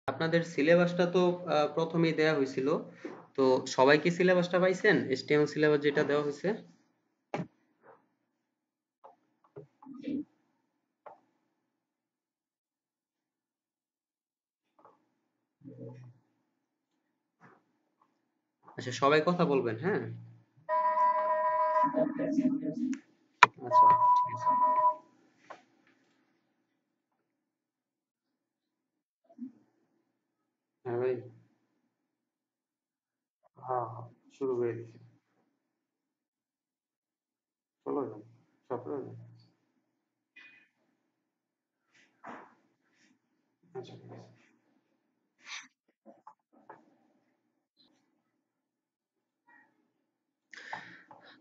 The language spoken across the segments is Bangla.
আপনাদের সিলেবাসটা তো প্রথমেই দেয়া হয়েছিল। তো সবাই কি সিলেবাসটা পাইছেন? HTML সিলেবাস যেটা দেওয়া হয়েছে? আচ্ছা, সবাই কথা বলবেন, হ্যাঁ? আচ্ছা, ঠিক আছে। হ্যাঁ ভাই। হ্যাঁ, হ্যাঁ, শুরু করে দিছি। চলো যান, সতেরো জন। আচ্ছা, ঠিক আছে।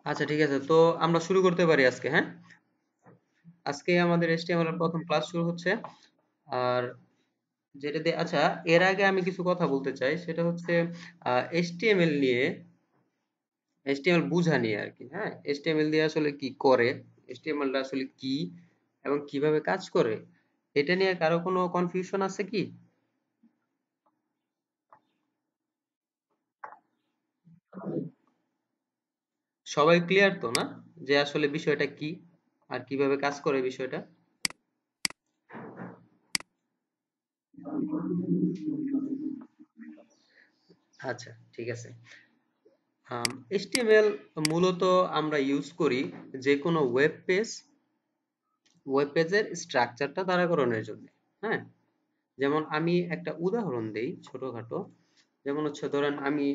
আচ্ছা, ঠিক আছে, তো আমরা শুরু করতে পারি আজকে, হ্যাঁ? আজকে আমাদের HTML এর প্রথম ক্লাস শুরু হচ্ছে। আর যেটা দিয়ে, আচ্ছা, এর আগে আমি কিছু কথা বলতে চাই, সেটা হচ্ছে HTML নিয়ে, HTML বুঝা নিয়ে আর কি, হ্যাঁ? HTML দিয়ে আসলে কি করে, HTML টা আসলে কি এবং কিভাবে কাজ করে, এটা নিয়ে কারো কোনো কনফিউশন আছে কি? সবাই ক্লিয়ার তো, না? যে আসলে বিষয়টা কি আর কিভাবে কাজ করে বিষয়টা? আচ্ছা, ঠিক আছে। HTML মূলত আমরা ইউজ করি যে কোনো ওয়েব পেজের স্ট্রাকচারটা দাঁড়াকরণের জন্য, হ্যাঁ? যেমন আমি একটা উদাহরণ দেই ছোটখাটো। যেমন হচ্ছে, ধরেন আমি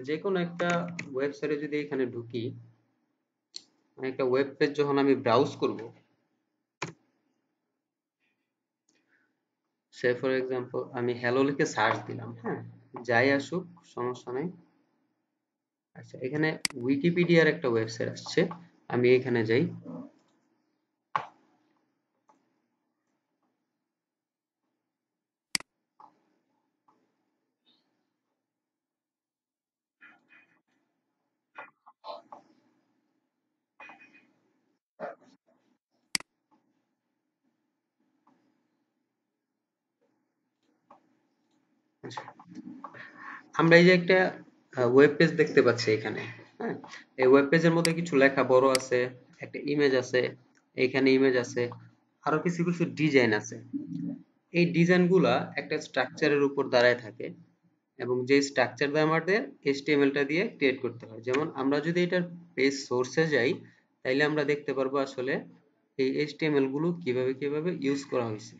যে কোনো একটা ওয়েবসাইটে যদি এখানে ঢুকি, মানে একটা ওয়েব পেজ যখন আমি ব্রাউজ করব, সে ফর এক্সাম্পল আমি হ্যালো লিখে সার্চ দিলাম, হ্যাঁ? যাই আসুক, সমস্যা নাই। আচ্ছা, এখানে উইকিপিডিয়ার একটা ওয়েবসাইট আসছে, আমি এখানে যাই। আচ্ছা, আমরা এই যে একটা ওয়েব পেজ দেখতে পাচ্ছি এখানে, হ্যাঁ? এই ওয়েব পেজের মধ্যে কিছু লেখা বড় আছে, একটা ইমেজ আছে, এখানে ইমেজ আছে, আরো কিছু কিছু ডিজাইন আছে। এই ডিজাইন গুলা একটা স্ট্রাকচারের উপর দাঁড়ায় থাকে, এবং যে স্ট্রাকচার দিয়ে আমাদের HTML টা দিয়ে ক্রিয়েট করতে হয়। যেমন আমরা যদি এটার পেজ সোর্সে যাই, তাইলে আমরা দেখতে পারবো আসলে এই HTML গুলো কিভাবে কিভাবে ইউজ করা হয়েছে।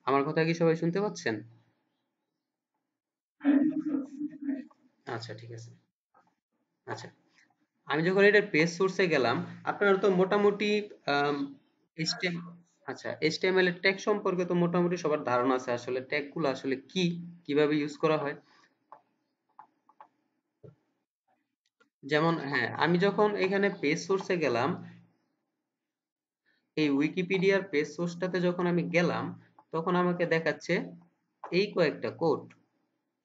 আমার কথা কি সবাই শুনতে পাচ্ছেন? আচ্ছা, ঠিক আছে। আচ্ছা, আমি যখন এটার পেজ সোর্সে গেলাম, আপনারা তো মোটামুটি HTML, আচ্ছা, HTML এর ট্যাগ সম্পর্কে তো মোটামুটি সবার ধারণা আছে, আসলে ট্যাগ গুলো আসলে কি, কিভাবে ইউজ করা হয়। যেমন, হ্যাঁ, আমি যখন এখানে পেজ সোর্সে গেলাম, এই উইকিপিডিয়ার পেজ সোর্সটাতে যখন আমি গেলাম, তখন আমাকে দেখাচ্ছে এই কয়েকটা কোড।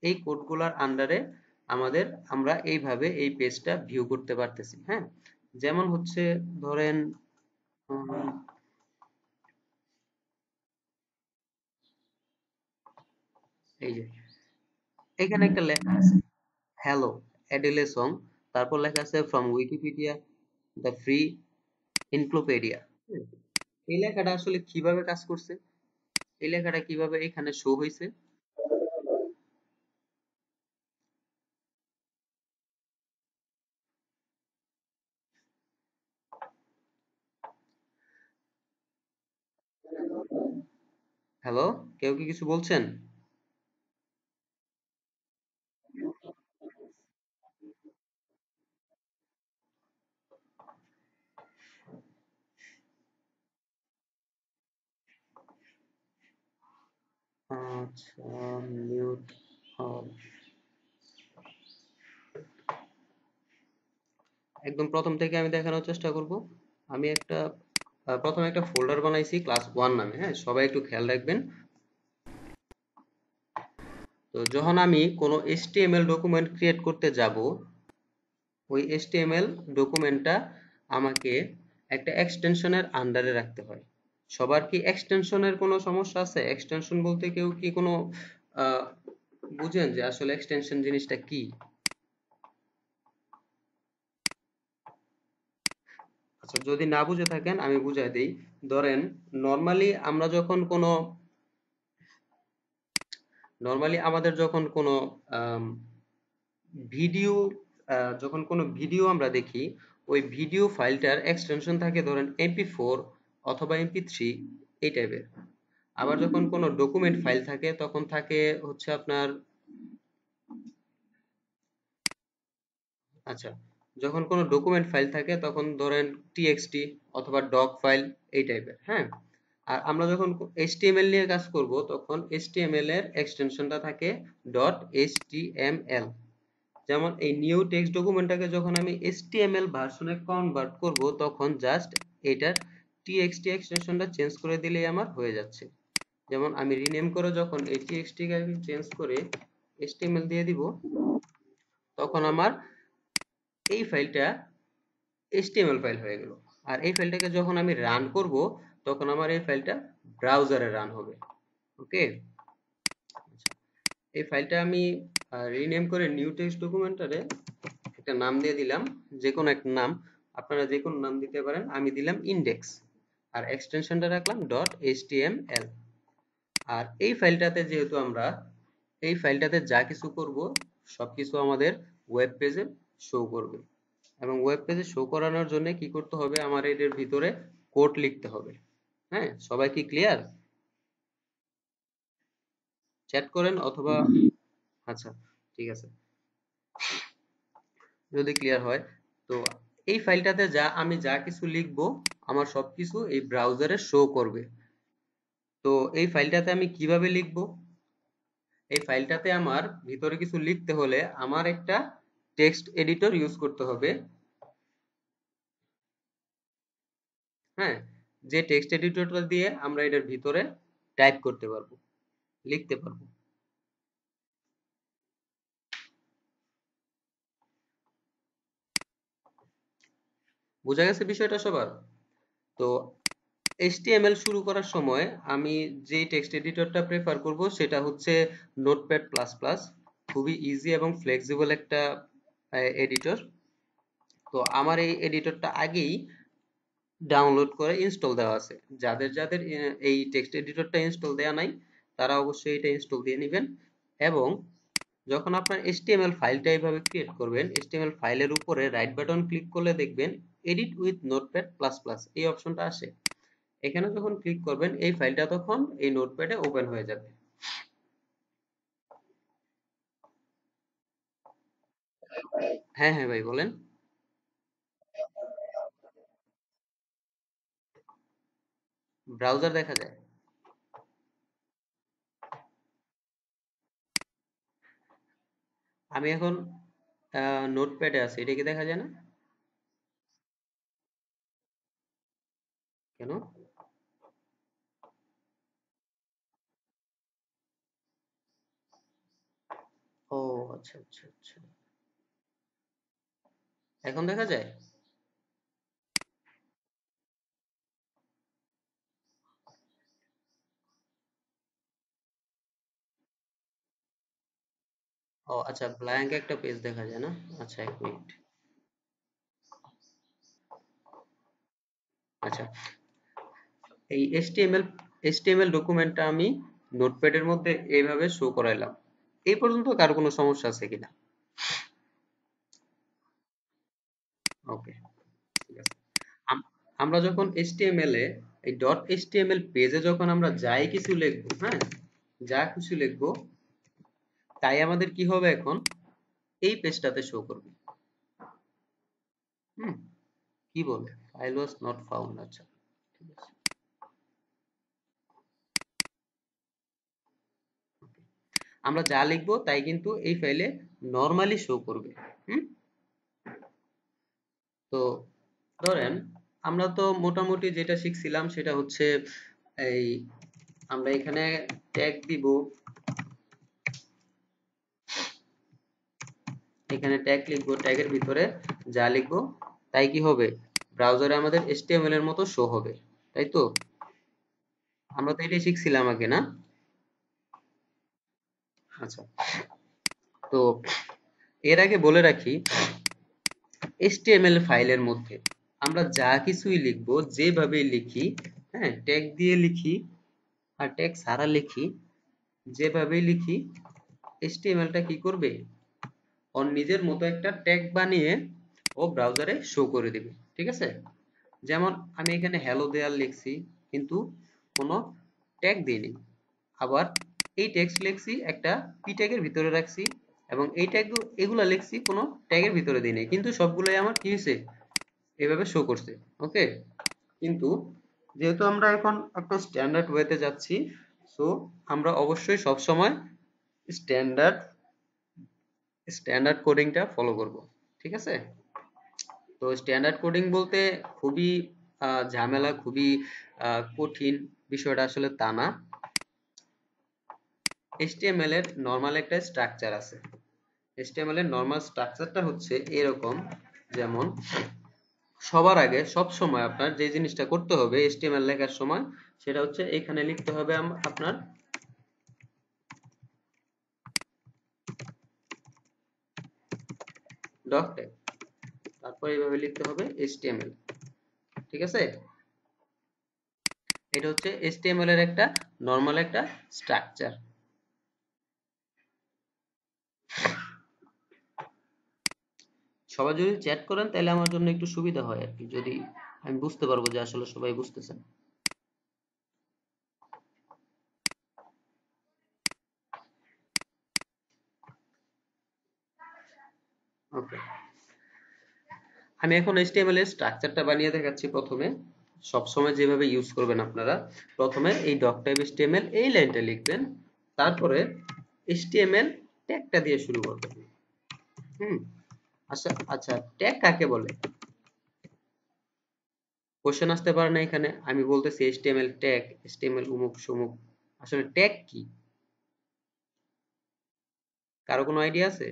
এই কোডগুলোর আন্ডারে আমাদের, আমরা এইভাবে এই পেজটা ভিউ করতে পারতেছি, হ্যাঁ? যেমন হচ্ছে, ধরেন, উম, এই যে এখানে একটা লেখা আছে, হ্যালো অ্যাডিলে সং, তারপর লেখা আছে ফ্রম উইকিপিডিয়া দ্য ফ্রি ইনক্লোপেডিয়া। এই লেখাটা আসলে কিভাবে কাজ করছে, এই লেখাটা কিভাবে এখানে শো হয়েছে? হ্যালো, কেউ কি কিছু বলছেন? আচ্ছা, মিউট। একদম প্রথম থেকে আমি দেখানোর চেষ্টা করব। আমি একটা প্রথমে একটা ফোল্ডার বানাইছি ক্লাস 1 নামে, হ্যাঁ? সবাই একটু খেয়াল রাখবেন। তো যখন আমি কোনো HTML ডকুমেন্ট ক্রিয়েট করতে যাব, ওই HTML ডকুমেন্টটা আমাকে একটা এক্সটেনশনের আন্ডারে রাখতে হয়। সবার কি এক্সটেনশনের কোনো সমস্যা আছে? এক্সটেনশন বলতে কেউ কি কোনো আহ, বুঝেন যে আসলে এক্সটেনশন জিনিসটা কি? আচ্ছা, যদি না বুঝে থাকেন আমি বুঝাই দিই। ধরেন, নর্মালি আমরা যখন কোনো নর্মালি আমাদের যখন কোনো ভিডিও যখন কোনো ভিডিও আমরা দেখি, ওই ভিডিও ফাইলটার এক্সটেনশন থাকে ধরেন MP4 অথবা MP3, এই টাইপের। আবার যখন কোনো ডকুমেন্ট ফাইল থাকে তখন থাকে হচ্ছে আপনার, আচ্ছা, যখন কোনো ডকুমেন্ট ফাইল থাকে তখন ধরেন TXT অথবা ডক ফাইল, এই টাইপের, হ্যাঁ। আর আমরা যখন HTML নিয়ে কাজ করব তখন HTML এর এক্সটেনশনটা থাকে .html। যেমন এই নিউ টেক্সট ডকুমেন্টটাকে যখন আমি HTML ভার্সনে কনভার্ট করব তখন জাস্ট এটার TXT এক্সটেনশনটা চেঞ্জ করে দিলেই আমার হয়ে যাচ্ছে। যেমন আমি রিনেম করে যখন এই TXT কে চেঞ্জ করে HTML দিয়ে দিব, তখন আমার এই ফাইলটা HTML ফাইল হয়ে গেল। আর এই ফাইলটাকে যখন আমি রান করব তখন আমার এই ফাইলটা ব্রাউজারে রান হবে। ওকে, এই ফাইলটা আমি রিনেম করে নিউ টেক্সট ডকুমেন্টারে একটা নাম দিয়ে দিলাম, যে কোনো একটা নাম, আপনারা যে কোনো নাম দিতে পারেন। আমি দিলাম ইনডেক্স, আর এক্সটেনশনটা রাখলাম .html। আর এই ফাইলটাতে যেহেতু আমরা এই ফাইলটাতে যা কিছু করব সবকিছু আমাদের ওয়েব পেজে শো করবে। এবং ওয়েব পেজে শো করানোর জন্য কি করতে হবে, আমার এর ভিতরে কোড লিখতে হবে। হ্যাঁ, সবাই কি ক্লিয়ার? চ্যাট করেন অথবা, আচ্ছা, ঠিক আছে, যদি ক্লিয়ার হয়। তো এই ফাইলটাতে আমি যা কিছু লিখবো আমার সবকিছু এই ব্রাউজারে শো করবে। তো এই ফাইলটাতে আমি কিভাবে লিখবো? এই ফাইলটাতে আমার ভিতরে কিছু লিখতে হলে আমার একটা টেক্সট এডিটর ইউজ করতে হবে। হ্যাঁ, যে টেক্সট এডিটরটা দিয়ে আমরা এটার ভিতরে টাইপ করতে পারবো, লিখতে পারবো। বোঝা গেছে বিষয়টা সবার? তো HTML শুরু করার সময় আমি যে টেক্সট এডিটরটা প্রেফার করব সেটা হচ্ছে নোটপ্যাড প্লাস প্লাস। খুবই ইজি এবং ফ্লেক্সিবল একটা এডিটর। তো আমার এই এডিটরটা আগেই ডাউনলোড করে ইনস্টল দেওয়া আছে। যাদের যাদের এই টেক্সট এডিটরটা ইনস্টল দেওয়া নাই তারা অবশ্যই এটা ইনস্টল দিয়ে নেবেন। এবং যখন আপনার HTML ফাইলটা এইভাবে ক্রিয়েট করবেন, HTML ফাইলের উপরে রাইট বাটন ক্লিক করলে দেখবেন edit with notepad plus plus এই অপশনটা আসে। এখানে যখন ক্লিক করবেন এই ফাইলটা তখন এই নোটপ্যাডে ওপেন হয়ে যাবে। হ্যাঁ হ্যাঁ ভাই, বলেন। ব্রাউজার দেখা যায়? আমি এখন নোটপ্যাডে আছি, এটা কি দেখা যায় না? কেন? ও, আচ্ছা আচ্ছা আচ্ছা, এখন দেখা যায়? ও আচ্ছা, ব্ল্যাঙ্ক একটা পেজ দেখা যায় না? আচ্ছা, এক মিনিট। আচ্ছা, এই HTML ডকুমেন্টটা আমি নোটপ্যাডের মধ্যে এইভাবে শো করাইলাম। এই পর্যন্ত কার কোনো সমস্যা আছে কিনা? ওকে, ঠিক আছে। আমরা যখন HTML এ এই .html পেজে যখন আমরা যাই কিছু লিখবো, হ্যাঁ, যা কিছু লিখবো তাই আমাদের কি হবে এখন এই পেজটাতে শো করবে। হুম, কি বলে ফাইল ওয়াজ নট ফাউন্ড, আচ্ছা, ঠিক আছে। আমরা যা লিখবো তাই কিন্তু এই ফাইলে নরমালি শো করবে। হুম, তো ধরেন আমরা তো মোটামুটি যেটা শিখছিলাম সেটা হচ্ছে এই আমরা এখানে ট্যাগ দিব, এখানে ট্যাগ লিখবো, ট্যাগের ভিতরে যা লিখবো তাই কি হবে ব্রাউজারে আমাদের HTML এর মতো শো হবে, তাই তো? আমরা তো এটাই শিখছিলাম আগে, না? আচ্ছা, তো এর আগে বলে রাখি, HTML ফাইলের মধ্যে আমরা যা কিছুই লিখবো, যেভাবেই লিখি, হ্যাঁ, ট্যাগ দিয়ে লিখি আর ট্যাগ ছাড়া লিখি, যেভাবেই লিখি, HTML টা কি করবে, ওর নিজের মতো একটা ট্যাগ বানিয়ে ও ব্রাউজারে শো করে দিবে। ঠিক আছে? যেমন আমি এখানে হ্যালো দেয়ার লিখছি, কিন্তু কোনো ট্যাগ দিইনি। আবার এই টেক্সট লিখছি একটা পি ট্যাগের ভিতরে রাখছি, এবং এই ট্যাগ এগুলা লিখছি কোনো ট্যাগের ভিতরে দিই নাই, কিন্তু সবগুলোই আমার কি হয়েছে, এভাবে শো করছে। ওকে, কিন্তু যেহেতু আমরা এখন একটা স্ট্যান্ডার্ড ওয়েতে যাচ্ছি, সো আমরা অবশ্যই সব সময় স্ট্যান্ডার্ড স্ট্যান্ডার্ড কোডিংটা ফলো করব। ঠিক আছে? তো স্ট্যান্ডার্ড কোডিং বলতে খুবই ঝামেলা, খুবই কঠিন বিষয়টা আসলে তা না। HTML এর নরমাল একটা স্ট্রাকচার আছে। HTML এর নরমাল স্ট্রাকচারটা হচ্ছে এরকম, যেমন সবার আগে সব সময় আপনার যে জিনিসটা করতে হবে HTML লেখার সময়, সেটা হচ্ছে এখানে লিখতে হবে আপনার ডক ট্যাগ, তারপর এইভাবে লিখতে হবে HTML। ঠিক আছে? এটা হচ্ছে HTML এর একটা নরমাল একটা স্ট্রাকচার। সবাই যদি চ্যাট করেন তাহলে আমার জন্য একটু সুবিধা হয় আর কি, যদি আমি বুঝতে পারবো যে আসলে সবাই বুঝতেছেন। ওকে, আমি এখন HTML এর স্ট্রাকচারটা বানিয়ে দেখাচ্ছি। প্রথমে সবসময় যেভাবে ইউজ করবেন আপনারা, প্রথমে এই ডক টাইপ HTML এই লাইনটা লিখবেন, তারপরে HTML ট্যাগটা দিয়ে শুরু করবেন। হুম, আচ্ছা আচ্ছা, ট্যাগ কাকে বলে? কোশ্চেন আসতে পারে না এখানে, আমি বলতেছি HTML ট্যাগ, HTML উমুক সুমুক, আসলে ট্যাগ কি? কারো কোনো আইডিয়া আছে?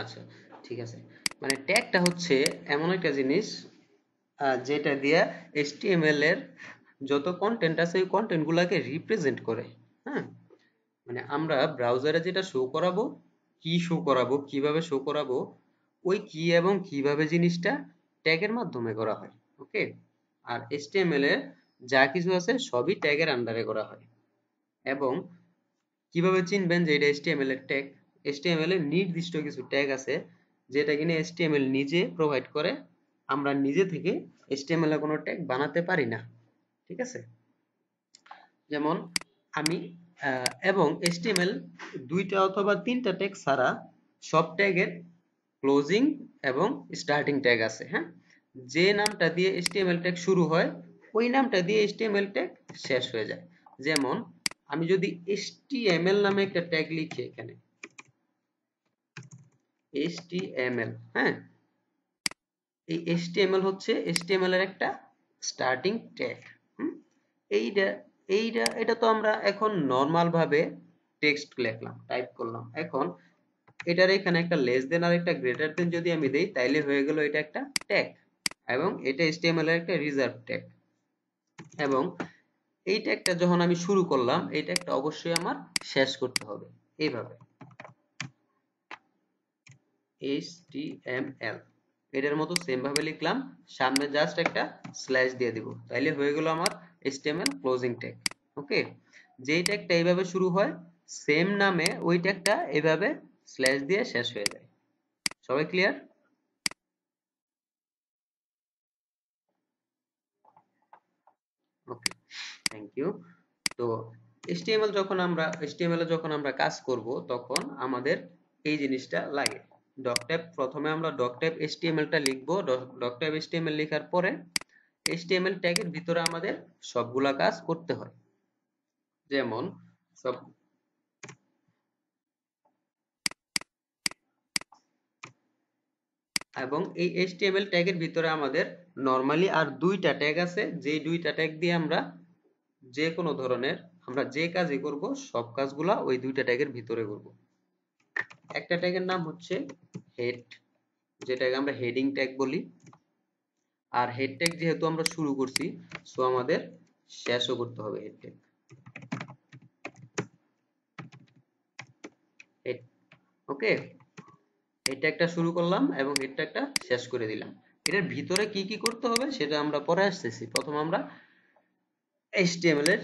আচ্ছা, ঠিক আছে। মানে ট্যাগটা হচ্ছে এমন একটা জিনিস যেটা দিয়া HTML এর যত কন্টেন্ট আছে ওই কন্টেন্ট গুলাকে রিপ্রেজেন্ট করে। হ্যাঁ, মানে আমরা ব্রাউজারে যেটা শো করাবো, কি শো করাবো, কিভাবে শো করাবো, ওই কি এবং কিভাবে জিনিসটা ট্যাগের মাধ্যমে করা হয়। ওকে, আর HTML এ যা কিছু আছে সবই ট্যাগের আন্ডারে করা হয়। এবং কিভাবে চিনবেন যে এটা HTML এর ট্যাগ? HTML এর নির্দিষ্ট কিছু ট্যাগ আছে যেটা কিনা HTML নিজে প্রোভাইড করে, আমরা নিজে থেকে HTML এ কোনো ট্যাগ বানাতে পারি না। ঠিক আছে? যেমন আমি এবং HTML দুইটা অথবা তিনটা ট্যাগ ছাড়া সব ট্যাগের ক্লোজিং এবং স্টার্টিং ট্যাগ আছে। হ্যাঁ, যে নামটা দিয়ে HTML ট্যাগ শুরু হয় ওই নামটা দিয়ে HTML ট্যাগ শেষ হয়ে যায়। যেমন আমি যদি HTML নামে একটা ট্যাগ লিখি এখানে, HTML, হ্যাঁ, এই HTML হচ্ছে HTML এর একটা স্টার্টিং ট্যাগ। এইটা এইটা এটা তো আমরা এখন নরমাল ভাবে টেক্সট লিখলাম, টাইপ করলাম। এখন এটার এখানে একটা লেস দেন আর একটা গ্রেটার দেন যদি আমি দেই, তাইলে হয়ে গেল এটা একটা ট্যাগ, এবং এটা HTML এর একটা রিজার্ভ ট্যাগ। এবং এই ট্যাগটা যখন আমি শুরু করলাম, এই ট্যাগটা অবশ্যই আমার শেষ করতে হবে এইভাবে, HTML এটার মতো সেম ভাবে লিখলাম, সামনে জাস্ট একটা স্ল্যাশ দিয়ে দিব, তাইলে হয়ে গেল আমার HTML ক্লোজিং ট্যাগ। ওকে, যেই ট্যাগটা এইভাবে শুরু হয় সেম নামে ওই ট্যাগটা এইভাবে স্ল্যাশ দিয়ে শেষ হয়ে যায়। সবাই ক্লিয়ার? Okay, thank you. তো HTML এ যখন আমরা কাজ করব তখন আমাদের এই জিনিসটা লাগে। ডক টাইপ, প্রথমে আমরা ডক টাইপ HTML টা লিখবো, ডক টাইপ HTML লেখার পরে HTML ট্যাগের ভিতরে আমাদের সবগুলা কাজ করতে হয়। যেমন সব, এবং এই HTML ট্যাগের ভিতরে আমাদের নরমালি আর দুইটা ট্যাগ আছে, যে দুইটা ট্যাগ দিয়ে আমরা যে কোনো ধরনের আমরা যে কাজই করব সব কাজগুলা ওই দুইটা ট্যাগের ভিতরে করব। একটা ট্যাগের নাম হচ্ছে হেড, যেটাকে আমরা হেডিং ট্যাগ বলি। আর হেড ট্যাগ যেহেতু আমরা শুরু করছি, সো আমাদের শেষও করতে হবে হেড ট্যাগ। হেড, ওকে, হেড ট্যাগটা শুরু করলাম এবং হেড ট্যাগটা শেষ করে দিলাম। এটার ভিতরে কি কি করতে হবে সেটা আমরা পরে আসতেছি। প্রথম আমরা HTML এর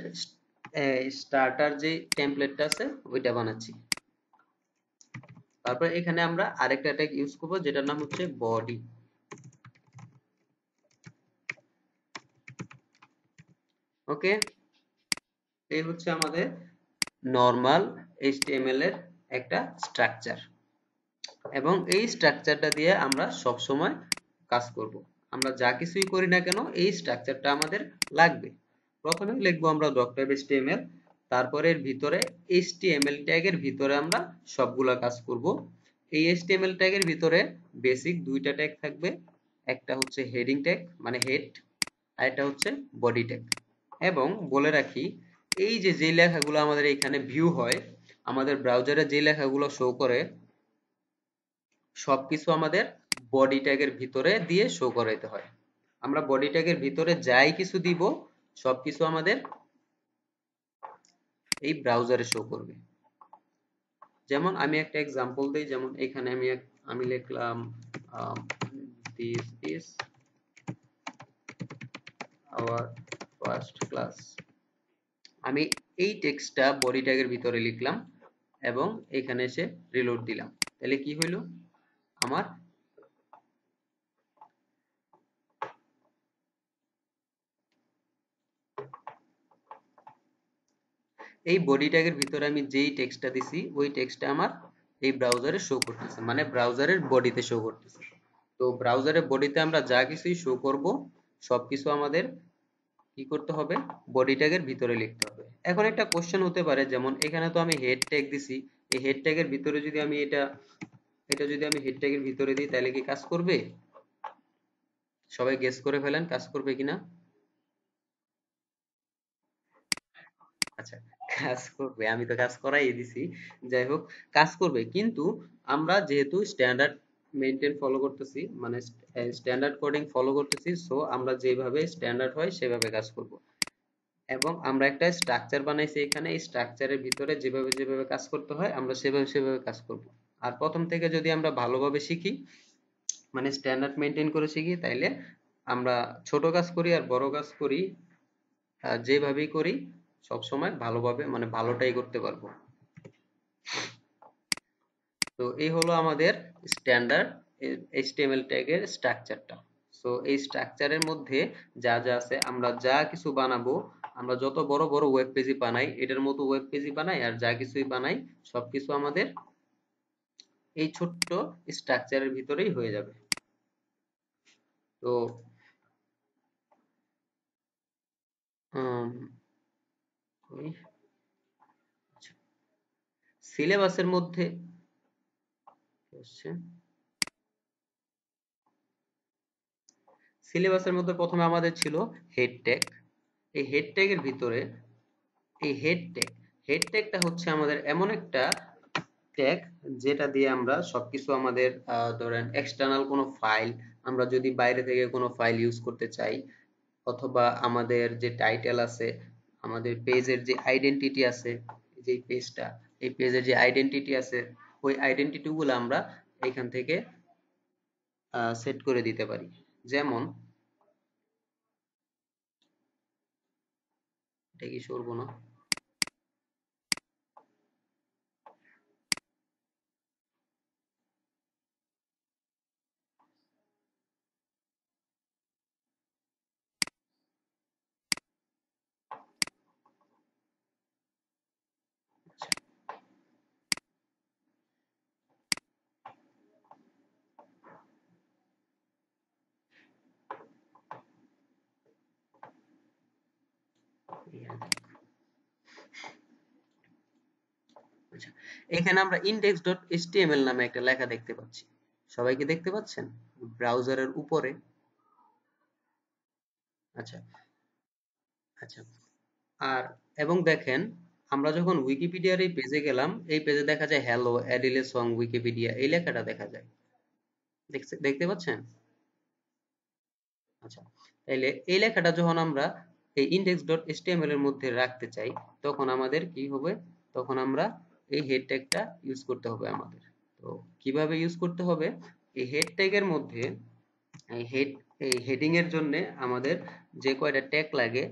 স্টার্টার যে টেমপ্লেটটা আছে ওইটা বানাচ্ছি। তারপর এখানে আমরা আরেকটা ট্যাগ ইউজ করব যেটার নাম হচ্ছে বডি। ওকে, এই হচ্ছে আমাদের নরমাল HTML এর একটা স্ট্রাকচার, এবং এই স্ট্রাকচারটা দিয়ে আমরা সব সময় কাজ করব। আমরা যা কিছুই করি না কেন এই স্ট্রাকচারটা আমাদের লাগবে। প্রথমে লিখবো আমরা doc.html, তারপরে এর ভিতরে HTML ট্যাগের ভিতরে আমরা সবগুলা কাজ করব। এই HTML ট্যাগের ভিতরে বেসিক দুইটা ট্যাগ থাকবে, একটা হচ্ছে হেডিং ট্যাগ মানে হেড, আর একটা হচ্ছে বডি ট্যাগ। এবং বলে রাখি, এই যে যে লেখাগুলো আমাদের এখানে ভিউ হয়, আমাদের ব্রাউজারে যে লেখাগুলো শো করে সবকিছু আমাদের বডি ট্যাগের ভিতরে দিয়ে শো করাইতে হয়। আমরা বডি ট্যাগের ভিতরে যাই কিছু দিব সবকিছু আমাদের এই ব্রাউজারে শো করবে। যেমন আমি একটা এক্সাম্পল দিই, যেমন এখানে আমি লিখলাম this is our first class. আমি এই টেক্সটটা বডি ট্যাগের ভিতরে লিখলাম এবং এখানে এসে রিলোড দিলাম। তাহলে কি হইল, আমার এই বডি ট্যাগের ভিতরে আমি যেই টেক্সটটা দিছি ওই টেক্সটটা আমার এই ব্রাউজারে শো করতেছে, মানে ব্রাউজারের বডিতে শো করতেছে। তো ব্রাউজারের বডিতে আমরা যা কিছুই শো করব সবকিছু আমাদের কি করতে হবে, বডি ট্যাগের ভিতরে লিখতে হবে। এখন একটা কোশ্চেন হতে পারে, যেমন এখানে তো আমি হেড ট্যাগ দিছি, এই হেড ট্যাগের ভিতরে যদি আমি এটা এটা যদি আমি হেড ট্যাগের ভিতরে দিই তাহলে কি কাজ করবে? সবাই গেস করে ফেলেন কাজ করবে কিনা। আচ্ছা, কাজ করবে, আমি তো কাজ করাই দিছি। যাই হোক, কাজ করবে, কিন্তু আমরা যেহেতু স্ট্যান্ডার্ড মেইনটেইন ফলো করতেছি, মানে স্ট্যান্ডার্ড কোডিং ফলো করতেছি, সো আমরা যেভাবে স্ট্যান্ডার্ড হয় সেভাবে কাজ করব। এবং আমরা একটা স্ট্রাকচার বানাইছি এখানে, এই স্ট্রাকচারের ভিতরে যেভাবে যেভাবে কাজ করতে হয় আমরা সেভাবে সেভাবে কাজ করব। আর প্রথম থেকে যদি আমরা ভালোভাবে শিখি, মানে স্ট্যান্ডার্ড মেইনটেইন করে শিখি, তাইলে আমরা ছোট কাজ করি আর বড় কাজ করি, যেভাবেই করি সবসময় ভালোভাবে মানে ভালোটাই করতে পারবো। তো এই হলো আমাদের স্ট্যান্ডার্ড HTML ট্যাগের স্ট্রাকচারটা। সো এই স্ট্রাকচারের মধ্যে যা যা আছে, আমরা যা কিছু বানাবো, আমরা যত বড় বড় ওয়েব পেজই বানাই, এটার মতো ওয়েব পেজই বানাই আর যা কিছুই বানাই সবকিছু আমাদের এই ছোট্ট স্ট্রাকচারের ভিতরেই হয়ে যাবে। তো সিলেবাসের মধ্যে সিলেবাসের মধ্যে প্রথমে আমাদের ছিল হেড ট্যাগ। এই হেড ট্যাগের ভিতরে এই হেড ট্যাগটা হচ্ছে আমাদের এমন একটা ট্যাগ যেটা দিয়ে আমরা সবকিছু আমাদের ধরেন এক্সটার্নাল কোনো ফাইল, আমরা যদি বাইরে থেকে কোনো ফাইল ইউজ করতে চাই, অথবা আমাদের যে টাইটেল আছে, আমাদের পেজের যে আইডেন্টিটি আছে, যে পেজটা, এই পেজের যে আইডেন্টিটি আছে ওই আইডেন্টিটি গুলো আমরা এখান থেকে সেট করে দিতে পারি। যেমন এটা কি সরবো না, আচ্ছা, এখানে আমরা index.html নামে একটা লেখা দেখতে পাচ্ছি। সবাই কি দেখতে পাচ্ছেন ব্রাউজারের উপরে? আচ্ছা, আচ্ছা। আর এবং দেখেন আমরা যখন উইকিপিডিয়ার এই পেজে গেলাম, এই পেজে দেখা যায় হ্যালো অ্যাডিলে সং উইকিপিডিয়া এই লেখাটা দেখা যায়। দেখতে পাচ্ছেন? আচ্ছা, তাইলে এই লেখাটা যখন আমরা এই index.html এর মধ্যে রাখতে চাই, তখন আমাদের কি হবে? তখন আমরা এই হেড ট্যাগটা ইউজ করতে হবে আমাদের। তো কিভাবে ইউজ করতে হবে? এই হেড ট্যাগের মধ্যে এই হেড এই হেডিং এর জন্য আমাদের যে কয়টা ট্যাগ লাগে,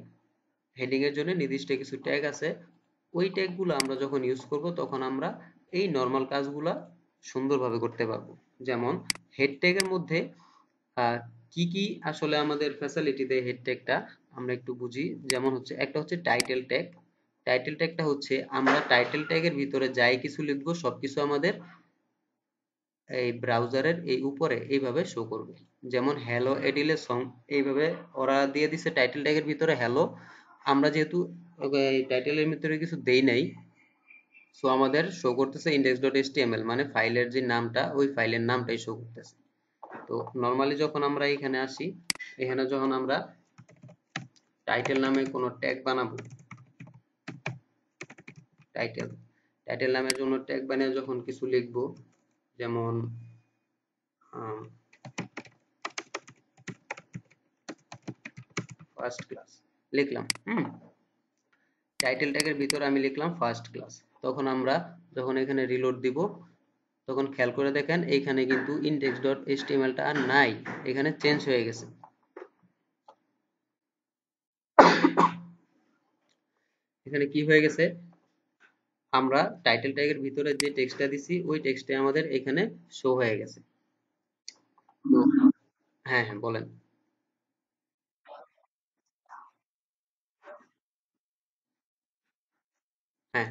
হেডিং এর জন্য নির্দিষ্ট কিছু ট্যাগ আছে। ওই ট্যাগ গুলো আমরা যখন ইউজ করব তখন আমরা এই নর্মাল কাজগুলা সুন্দরভাবে করতে পারবো। যেমন হেড ট্যাগের মধ্যে আহ, কি কি আসলে আমাদের ফ্যাসিলিটি দেয় হেড ট্যাগটা আমরা একটু বুঝি। যেমন হচ্ছে একটা হচ্ছে টাইটেল ট্যাগ। টাইটেল ট্যাগটা হচ্ছে আমরা টাইটেল ট্যাগের ভিতরে যাই কিছু লিখবো সবকিছু আমাদের এই ব্রাউজারের এই উপরে এইভাবে শো করবে। যেমন হ্যালো এডিলে সং এইভাবে ওরা দিয়ে দিছে টাইটেল ট্যাগের ভিতরে হ্যালো। আমরা যেহেতু এই টাইটেলের ভিতরে কিছু দেই নাই, সো আমাদের শো করতেছে index.html, মানে ফাইলের যে নামটা ওই ফাইলের নামটাই শো করতেছে। তো নরমালি যখন আমরা এখানে আসি, এখানে যখন আমরা টাইটেল নামে কোনো ট্যাগ বানাবো, টাইটেল টাইটেল নামের জন্য ট্যাগ বানিয়ে যখন কিছু লিখবো, যেমন ফার্স্ট ক্লাস লিখলাম। টাইটেল ট্যাগের ভিতরে আমি লিখলাম ফার্স্ট ক্লাস। তখন আমরা যখন এখানে রিলোড দিব, তখন খেয়াল করে দেখেন এইখানে কিন্তু index.html টা আর নাই, এখানে চেঞ্জ হয়ে গেছে। এখানে কি হয়ে গেছে? আমরা টাইটেল ট্যাগের ভিতরে যে টেক্সটটা দিছি ওই টেক্সটে আমাদের এখানে শো হয়ে গেছে। তো হ্যাঁ, হ্যাঁ, বলেন। হ্যাঁ,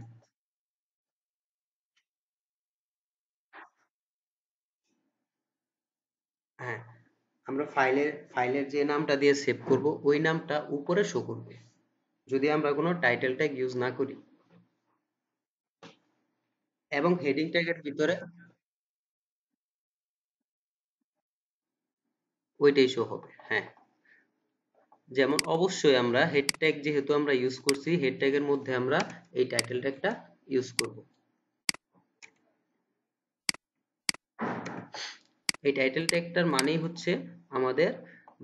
হ্যাঁ, আমরা ফাইলের যে নামটা দিয়ে সেভ করব ওই নামটা উপরে শো করবে যদি আমরা কোনো টাইটেল ট্যাগ ইউজ না করি। এবং হেডিং ট্যাগের ভিতরে ওইটাই শো হবে। হ্যাঁ, যেমন অবশ্যই আমরা হেড ট্যাগ যেহেতু আমরা ইউজ করছি, হেড ট্যাগের মধ্যে আমরা এই টাইটেল ট্যাগটা ইউজ করব। এই টাইটেল ট্যাগটার মানেই হচ্ছে আমাদের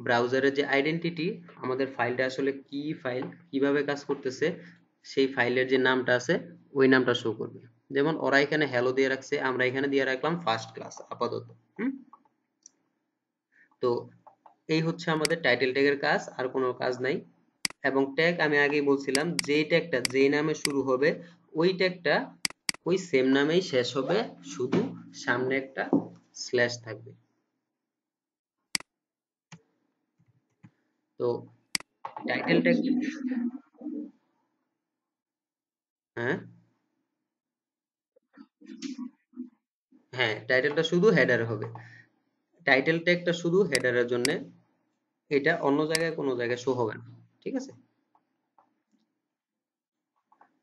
ব্রাউজারের যে আইডেন্টিটি, আমাদের ফাইলটা আসলে কি ফাইল, কিভাবে কাজ করতেছে, সেই ফাইলের যে নামটা আছে ওই নামটা শো করবে। যেমন ওরা এখানে হ্যালো দিয়ে রাখছে, আমরা এখানে দিয়ে রাখলাম ফার্স্ট ক্লাস আপাতত। হুম তো এই হচ্ছে আমাদের টাইটেল ট্যাগের কাজ, আর কোনো কাজ নাই। এবং ট্যাগ আমি আগেই বলছিলাম, যেই ট্যাগটা যেই নামে শুরু হবে ওই ট্যাগটা ওই সেম নামেই শেষ হবে, শুধু সামনে একটা স্ল্যাশ থাকবে। তো টাইটেল ট্যাগ, হ্যাঁ, হ্যাঁ, টাইটেলটা শুধু হেডারে হবে। টাইটেল ট্যাগটা শুধু হেডারের জন্য, এটা অন্য জায়গায় কোনো জায়গায় শো হবে না। ঠিক আছে?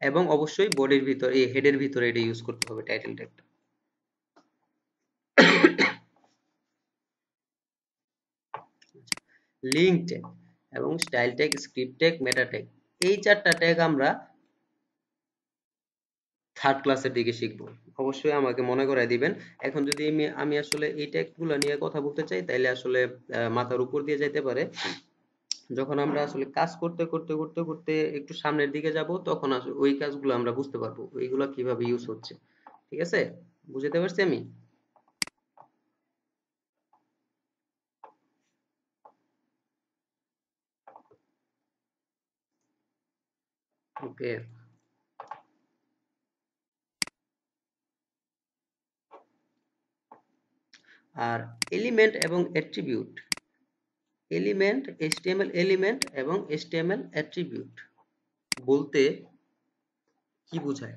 এবং অবশ্যই বডির ভিতরে এই হেডের ভিতরে এটা ইউজ করতে হবে টাইটেল ট্যাগটা। লিঙ্ক ট্যাগ এবং স্টাইল ট্যাগ, স্ক্রিপ্ট ট্যাগ, মেটা ট্যাগ, এই চারটা ট্যাগ আমরা থার্ড ক্লাসের দিকে শিখবো। অবশ্যই আমাকে মনে করায় দিবেন। এখন যদি আমি আসলে এই ট্যাগ গুলো নিয়ে কথা বলতে চাই তাইলে আসলে মাথার উপর দিয়ে যাইতে পারে। যখন আমরা আসলে কাজ করতে করতে করতে করতে একটু সামনের দিকে যাব, তখন আসলে ওই কাজগুলো আমরা বুঝতে পারবো ওইগুলো কিভাবে ইউজ হচ্ছে। ঠিক আছে? বুঝতে পারছি আমি? ওকে। আর এলিমেন্ট এবং অ্যাট্রিবিউট, এলিমেন্ট এইচটিএমএল এলিমেন্ট এবং এইচটিএমএল অ্যাট্রিবিউট বলতে কি বোঝায়?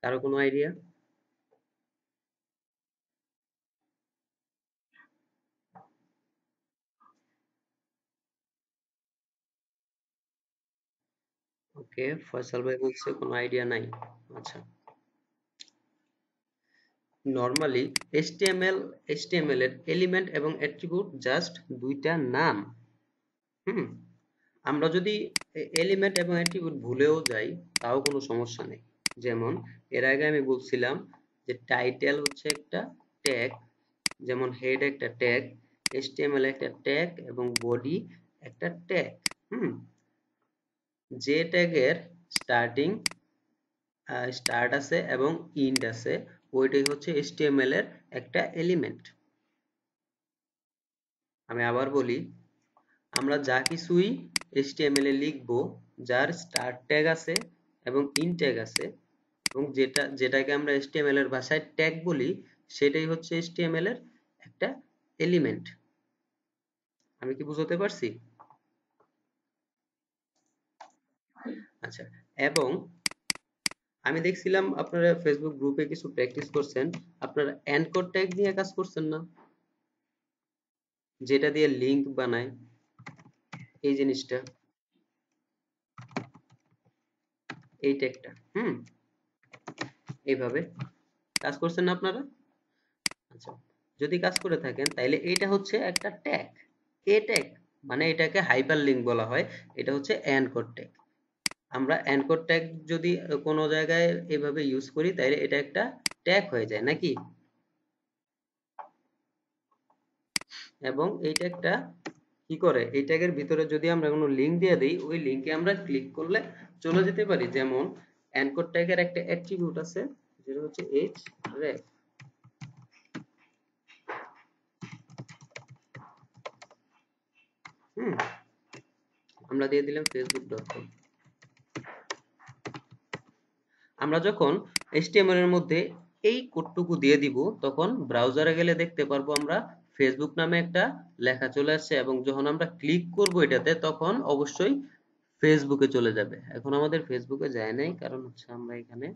কারো কোনো আইডিয়া? ওকে, ফয়সাল ভাই বলছে কোনো আইডিয়া নাই। আচ্ছা, নরমালি HTML এর এলিমেন্ট এবং অ্যাট্রিবিউট জাস্ট দুইটা নাম। হুম আমরা যদি এলিমেন্ট এবং অ্যাট্রিবিউট ভুলেও যাই তাও কোনো সমস্যা নেই। যেমন এর আগে আমি বলছিলাম যে টাইটেল হচ্ছে একটা ট্যাগ, যেমন হেড একটা ট্যাগ, HTML একটা ট্যাগ এবং বডি একটা ট্যাগ। হুম যে ট্যাগের স্টার্টিং স্টার্ট আছে এবং ইন্ড আছে ওইটাই হচ্ছে HTML এর একটা এলিমেন্ট। আমি আবার বলি, আমরা যা কিছুই HTML এ লিখবো যার স্টার্ট ট্যাগ আছে এবং ইন্ড ট্যাগ আছে এবং যেটাকে আমরা HTML এর ভাষায় ট্যাগ বলি সেটাই হচ্ছে HTML এর একটা এলিমেন্ট। আমি কি বুঝাতে পারছি? আচ্ছা, এবং আমি দেখছিলাম আপনারা ফেসবুক গ্রুপে কিছু প্র্যাকটিস করছেন, আপনারা অ্যানকর ট্যাগ নিয়ে কাজ করছেন না, যেটা দিয়ে লিংক বানায়, এই জিনিসটা, এই ট্যাগটা এইভাবে কাজ করছেন না আপনারা? আচ্ছা, যদি কাজ করে থাকেন তাহলে এটা হচ্ছে একটা ট্যাগ। এ ট্যাগ মানে এটাকে হাইপার লিংক বলা হয়, এটা হচ্ছে অ্যানকর ট্যাগ। আমরা অ্যানকর ট্যাগ যদি কোনো জায়গায় এভাবে ইউজ করি তাহলে এটা একটা ট্যাগ হয়ে যায় নাকি? এবং এই ট্যাগটা কি করে, এই ট্যাগের ভিতরে যদি আমরা কোনো লিংক দিয়ে দিই ওই লিংকে আমরা ক্লিক করলে চলে যেতে পারি। যেমন অ্যানকর ট্যাগের একটা অ্যাট্রিবিউট আছে যেটা হচ্ছে href। হুম আমরা দিয়ে দিলাম facebook.com। আমরা যখন HTML এর মধ্যে এই কোডটুকু দিয়ে দিব তখন ব্রাউজারে গেলে দেখতে পারবো আমরা ফেসবুক নামে একটা লেখা চলে আসছে, এবং যখন আমরা ক্লিক করব এটাতে তখন অবশ্যই ফেসবুকে চলে যাবে। এখন আমাদের ফেসবুকে যায় নাই, কারণ হচ্ছে আমরা এখানে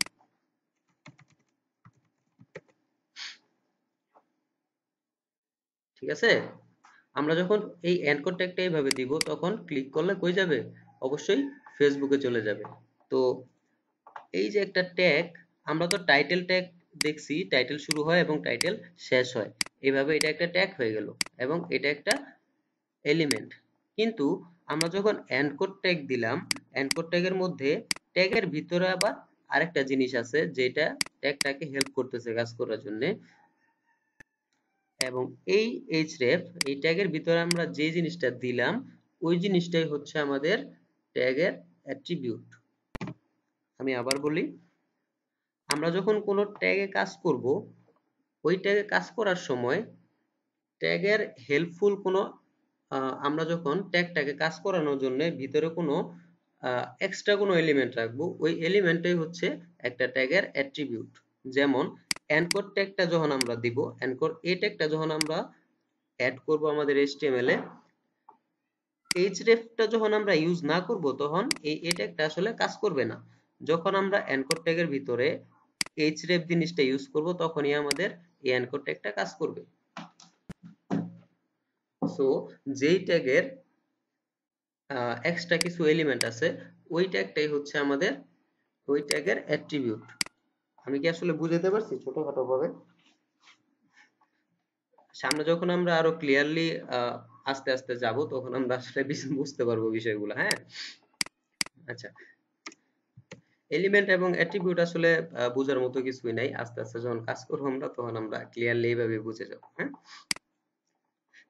ঠিক আছে। আমরা যখন এই অ্যানকর ট্যাগটা এইভাবে দিব তখন ক্লিক করলে কই যাবে, অবশ্যই ফেসবুকে চলে যাবে। তো এই যে একটা ট্যাগ, আমরা তো টাইটেল ট্যাগ দেখছি, টাইটেল শুরু হয় এবং টাইটেল শেষ হয়, এইভাবে এটা একটা ট্যাগ হয়ে গেল এবং এটা একটা এলিমেন্ট। কিন্তু আমরা যখন এনকোড ট্যাগ দিলাম, এনকোড ট্যাগের মধ্যে ট্যাগের ভিতরে আবার আরেকটা জিনিস আছে যেটা ট্যাগটাকে হেল্প করতেছে কাজ করার জন্য, এবং এই href এই ট্যাগের ভিতরে আমরা যে জিনিসটা দিলাম ওই জিনিসটাই হচ্ছে আমাদের ট্যাগের অ্যাট্রিবিউট। আমি আবার বলি, আমরা যখন কোনো ট্যাগে কাজ করব ওই ট্যাগে কাজ করার সময় ট্যাগের হেল্পফুল কোনো আমরা যখন ট্যাগটাকে কাজ করানোর জন্য ভিতরে কোনো এক্সট্রা কোনো এলিমেন্ট রাখবো ওই এলিমেন্টটাই হচ্ছে একটা ট্যাগের অ্যাট্রিবিউট। যেমন অ্যানকর ট্যাগটা যখন আমরা দিব, অ্যানকর এই ট্যাগটা যখন আমরা অ্যাড করব আমাদের HTML এ, hrefটা যখন আমরা ইউজ না করব তখন এই ট্যাগটা আসলে কাজ করবে না। যখন আমরা অ্যানকর ট্যাগের ভিতরে href জিনিসটা ইউজ করব তখনই আমাদের এই অ্যানকর ট্যাগটা কাজ করবে। সো যেই ট্যাগের এক্সট্রা কিছু এলিমেন্ট আছে ওই ট্যাগটাই হচ্ছে আমাদের ওই ট্যাগের অ্যাট্রিবিউট। আমি কি আসলে বুঝাতে পারছি ছোটখাটো ভাবে? সামনে যখন আমরা আরো ক্লিয়ারলি আস্তে আস্তে যাব তখন আমরা আসলে বুঝতে পারবো বিষয়গুলো। হ্যাঁ, আচ্ছা, এলিমেন্ট এবং অ্যাট্রিবিউট আসলে বোঝার মতো কিছুই নাই, আস্তে আস্তে যখন কাজ করবো আমরা তখন আমরা ক্লিয়ারলি এইভাবে বুঝে যাবো। হ্যাঁ,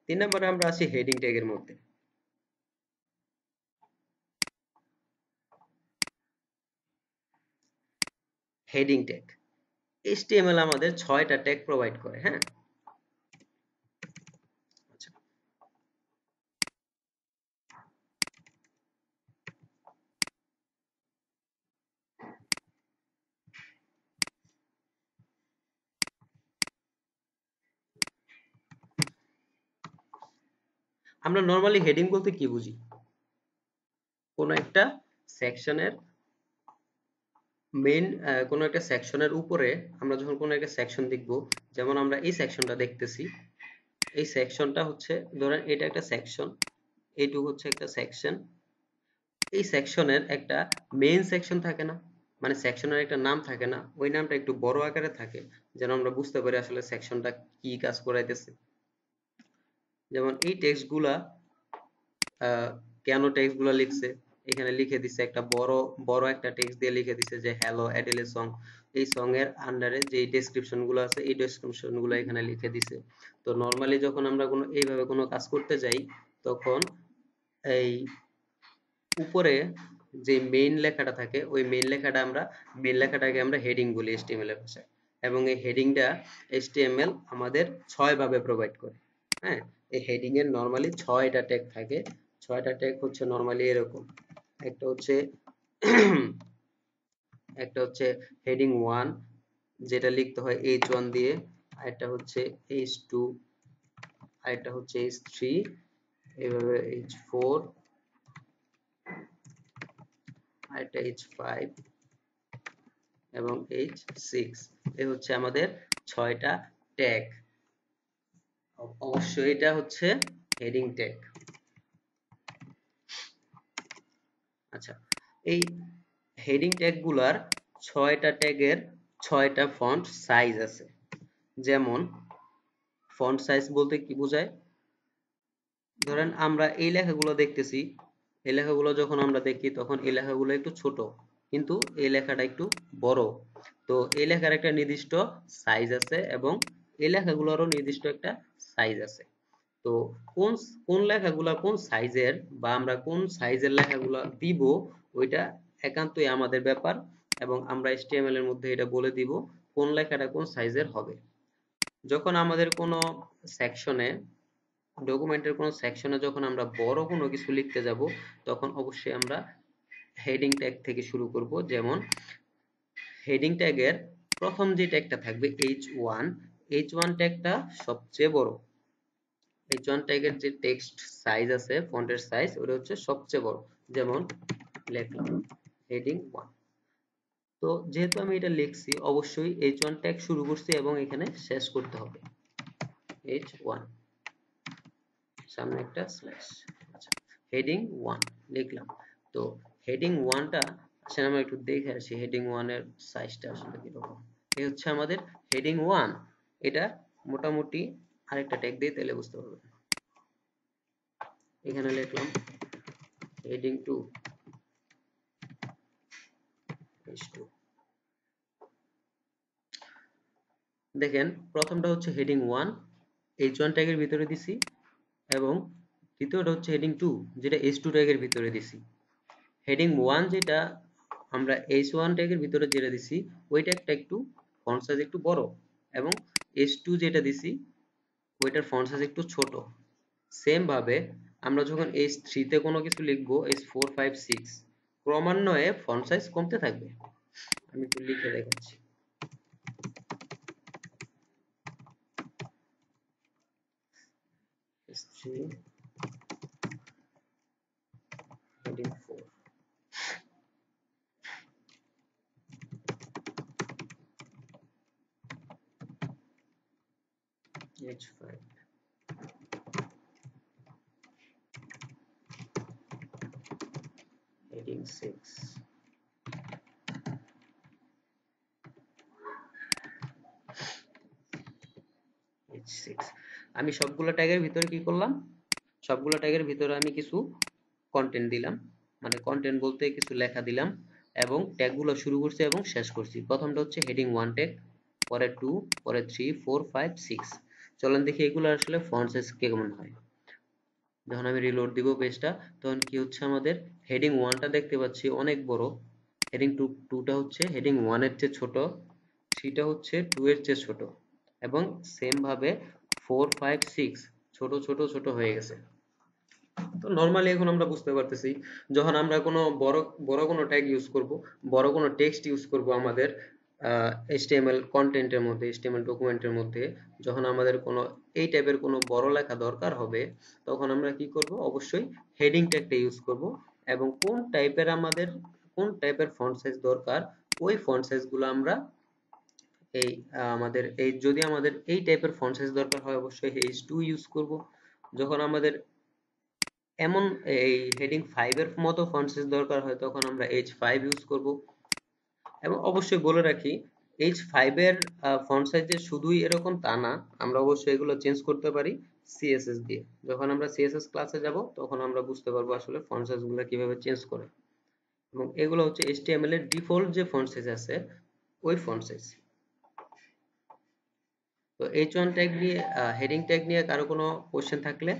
3 নম্বরে আমরা আসি হেডিং ট্যাগের মধ্যে। হেডিং ট্যাগ, HTML আমাদের 6টা ট্যাগ প্রোভাইড করে। হ্যাঁ, আচ্ছা, আমরা নরমালি হেডিং বলতে কি বুঝি? কোন একটা সেকশনের মেইন, কোনো একটা সেকশনের উপরে আমরা যখন কোনো একটা সেকশন দেখব, যেমন আমরা এই সেকশনটা দেখতেছি, এই সেকশনটা হচ্ছে ধরেন এটা একটা সেকশন, এইটুকু হচ্ছে একটা সেকশন। এই সেকশনের একটা মেইন সেকশন থাকে না, মানে সেকশনের একটা নাম থাকে না, ওই নামটা একটু বড় আকারে থাকে, যেন আমরা বুঝতে পারি আসলে সেকশনটা কি কাজ করাইতেছে। যেমন এই টেক্সট গুলা কেন টেক্সট গুলা লিখছে, এখানে লিখে দিছে একটা বড় বড় একটা টেক্সট দিয়ে লিখে দিছে যে হ্যালো অ্যাডেলে সং। এই সং এর আন্ডারে যে ডেসক্রিপশন গুলো আছে এই ডেসক্রিপশন গুলো এখানে লিখে দিছে। তো নরমালি যখন আমরা কোনো এইভাবে কোনো কাজ করতে যাই, তখন এই উপরে যে মেইন লেখাটা থাকে ওই মেইন লেখাটাকে আমরা হেডিং বলি এইচটিএমএল এর ভাষায়। এবং এই হেডিংটা এইচটিএমএল আমাদের 6 ভাবে প্রোভাইড করে। হ্যাঁ, এই হেডিং এর নরমালি 6টা ট্যাগ থাকে। 6টা ট্যাগ হচ্ছে নরমালি এরকম। একটা হচ্ছে একটা হচ্ছে হেডিং 1, যেটা লিখতে হয় H1 দিয়ে। আরেকটা হচ্ছে H2, আরেকটা হচ্ছে H3, এভাবে H4, আরেকটা H5 এবং H6। এই হচ্ছে আমাদের 6টা ট্যাগ। অবশ্যই এটা হচ্ছে হেডিং ট্যাগ। আচ্ছা, এই হেডিং ট্যাগ গুলার 6টা ট্যাগের 6টা ফন্ট সাইজ আছে। যেমন ফন্ট সাইজ বলতে কি বোঝায়, ধরেন আমরা এই লেখাগুলো দেখতেছি, এই লেখাগুলো যখন আমরা দেখি তখন এই লেখাগুলো একটু ছোট, কিন্তু এই লেখাটা একটু বড়। তো এই লেখার একটা নির্দিষ্ট সাইজ আছে এবং এই লেখাগুলোরও নির্দিষ্ট একটা সাইজ আছে। তো কোন কোন লেখাগুলা কোন সাইজের বা আমরা কোন সাইজের লেখাগুলা দিব, ওইটা একান্তই আমাদের ব্যাপার। এবং আমরা HTML এর মধ্যে এটা বলে দিব কোন লেখাটা কোন সাইজের হবে। যখন আমাদের কোনো সেকশনে, ডকুমেন্টের কোনো সেকশনে যখন আমরা বড় কোনো কিছু লিখতে যাব, তখন অবশ্যই আমরা হেডিং ট্যাগ থেকে শুরু করব। যেমন হেডিং ট্যাগের প্রথম যে ট্যাগটা থাকবে H1, H1 ট্যাগটা সবচেয়ে বড়। H1 ট্যাগের যে টেক্সট সাইজ আছে, ফন্টের সাইজ, ওটা হচ্ছে সবচেয়ে বড়। যেমন লিখলাম হেডিং 1। তো যেহেতু আমি এটা লিখছি, অবশ্যই H1 ট্যাগ শুরু করছি এবং এখানে শেষ করতে হবে H1, সামনে একটা স্ল্যাশ। আচ্ছা, হেডিং 1 লিখলাম। তো হেডিং 1টা আসলে আমরা একটু দেখে আসি হেডিং 1 এর সাইজটা আসলে কিরকম। এই হচ্ছে আমাদের হেডিং 1। এটা মোটামুটি আরেকটা ট্যাগ দিয়ে তাহলে বুঝতে পারবেন। এখানে লিখলাম হেডিং 2, H2। দেখেন প্রথমটা হচ্ছে হেডিং 1, H1 ট্যাগের ভিতরে দিছি, এবং দ্বিতীয়টা হচ্ছে হেডিং 2, যেটা H2 ট্যাগের ভিতরে দিছি। হেডিং 1 যেটা আমরা H1 ট্যাগের ভিতরে যেটা দিছি, ওই ট্যাগটা একটু ফন্ট সাইজ একটু বড়, এবং H2 যেটা দিছি ওইটার ফন্ট সাইজ একটু ছোট। সেম ভাবে আমরা যখন H3 তে কোনো কিছু লিখবো, H4, 5, 6 ক্রমান্বয়ে ফন্ট সাইজ কমতে থাকবে। আমি একটু লিখে দেখাচ্ছি। H3 heading 4, H5, heading 6, H6। আমি সবগুলো ট্যাগের ভিতরে কি করলাম, সবগুলো ট্যাগের ভিতরে আমি কিছু কন্টেন্ট দিলাম, মানে কন্টেন্ট বলতে কিছু লেখা দিলাম, এবং ট্যাগগুলো শুরু করছি এবং শেষ করছি। প্রথমটা হচ্ছে হেডিং 1 ট্যাগ, পরে 2, পরে 3, 4, 5, 6। চলেন দেখি এগুলো আসলে ফন্ট সাইজ কেমন হয়। যখন আমি রিলোড দিব পেজটা, তখন কি হচ্ছে, আমাদের হেডিং 1টা দেখতে পাচ্ছি অনেক বড়, হেডিং 2টা হচ্ছে হেডিং 1 এর চেয়ে ছোট, 3টা হচ্ছে 2 এর চেয়ে ছোট, এবং সেম ভাবে 4, 5, 6 ছোট ছোট ছোট হয়ে গেছে। তো নরমালি এখন আমরা বুঝতে পারতেছি, যখন আমরা কোনো বড় বড় কোনো ট্যাগ ইউজ করব, বড় কোনো টেক্সট ইউজ করব আমাদের HTML কন্টেন্টের মধ্যে, HTML ডকুমেন্টের মধ্যে, যখন আমাদের কোনো এই টাইপের কোনো বড় লেখা দরকার হবে, তখন আমরা কি করব, অবশ্যই হেডিং ট্যাগটা ইউজ করব। এবং কোন টাইপের ফন্ট সাইজ দরকার, ওই ফন্ট সাইজগুলো আমরা এই আমাদের এই যদি আমাদের এই টাইপের ফন্ট সাইজ দরকার হয়, অবশ্যই H2 ইউজ করব। যখন আমাদের এমন এই হেডিং 5 এর মতো ফন্ট সাইজ দরকার হয়, তখন আমরা H5 ইউজ করব। এবং অবশ্যই বলে রাখি H5 এর ফন্ট সাইজ যে শুধুই এরকম তা না, আমরা অবশ্যই এগুলো চেঞ্জ করতে পারি সিএসএস দিয়ে। যখন আমরা সিএসএস ক্লাসে যাব তখন আমরা বুঝতে পারবো আসলে ফন্ট সাইজ গুলো কিভাবে চেঞ্জ করে। এবং এগুলো হচ্ছে HTML এর ডিফল্ট যে ফন্ট সাইজ আছে ওই ফন্ট সাইজ। তো H1 ট্যাগ নিয়ে হেডিং ট্যাগ নিয়ে কারো কোনো কোশ্চেন থাকলে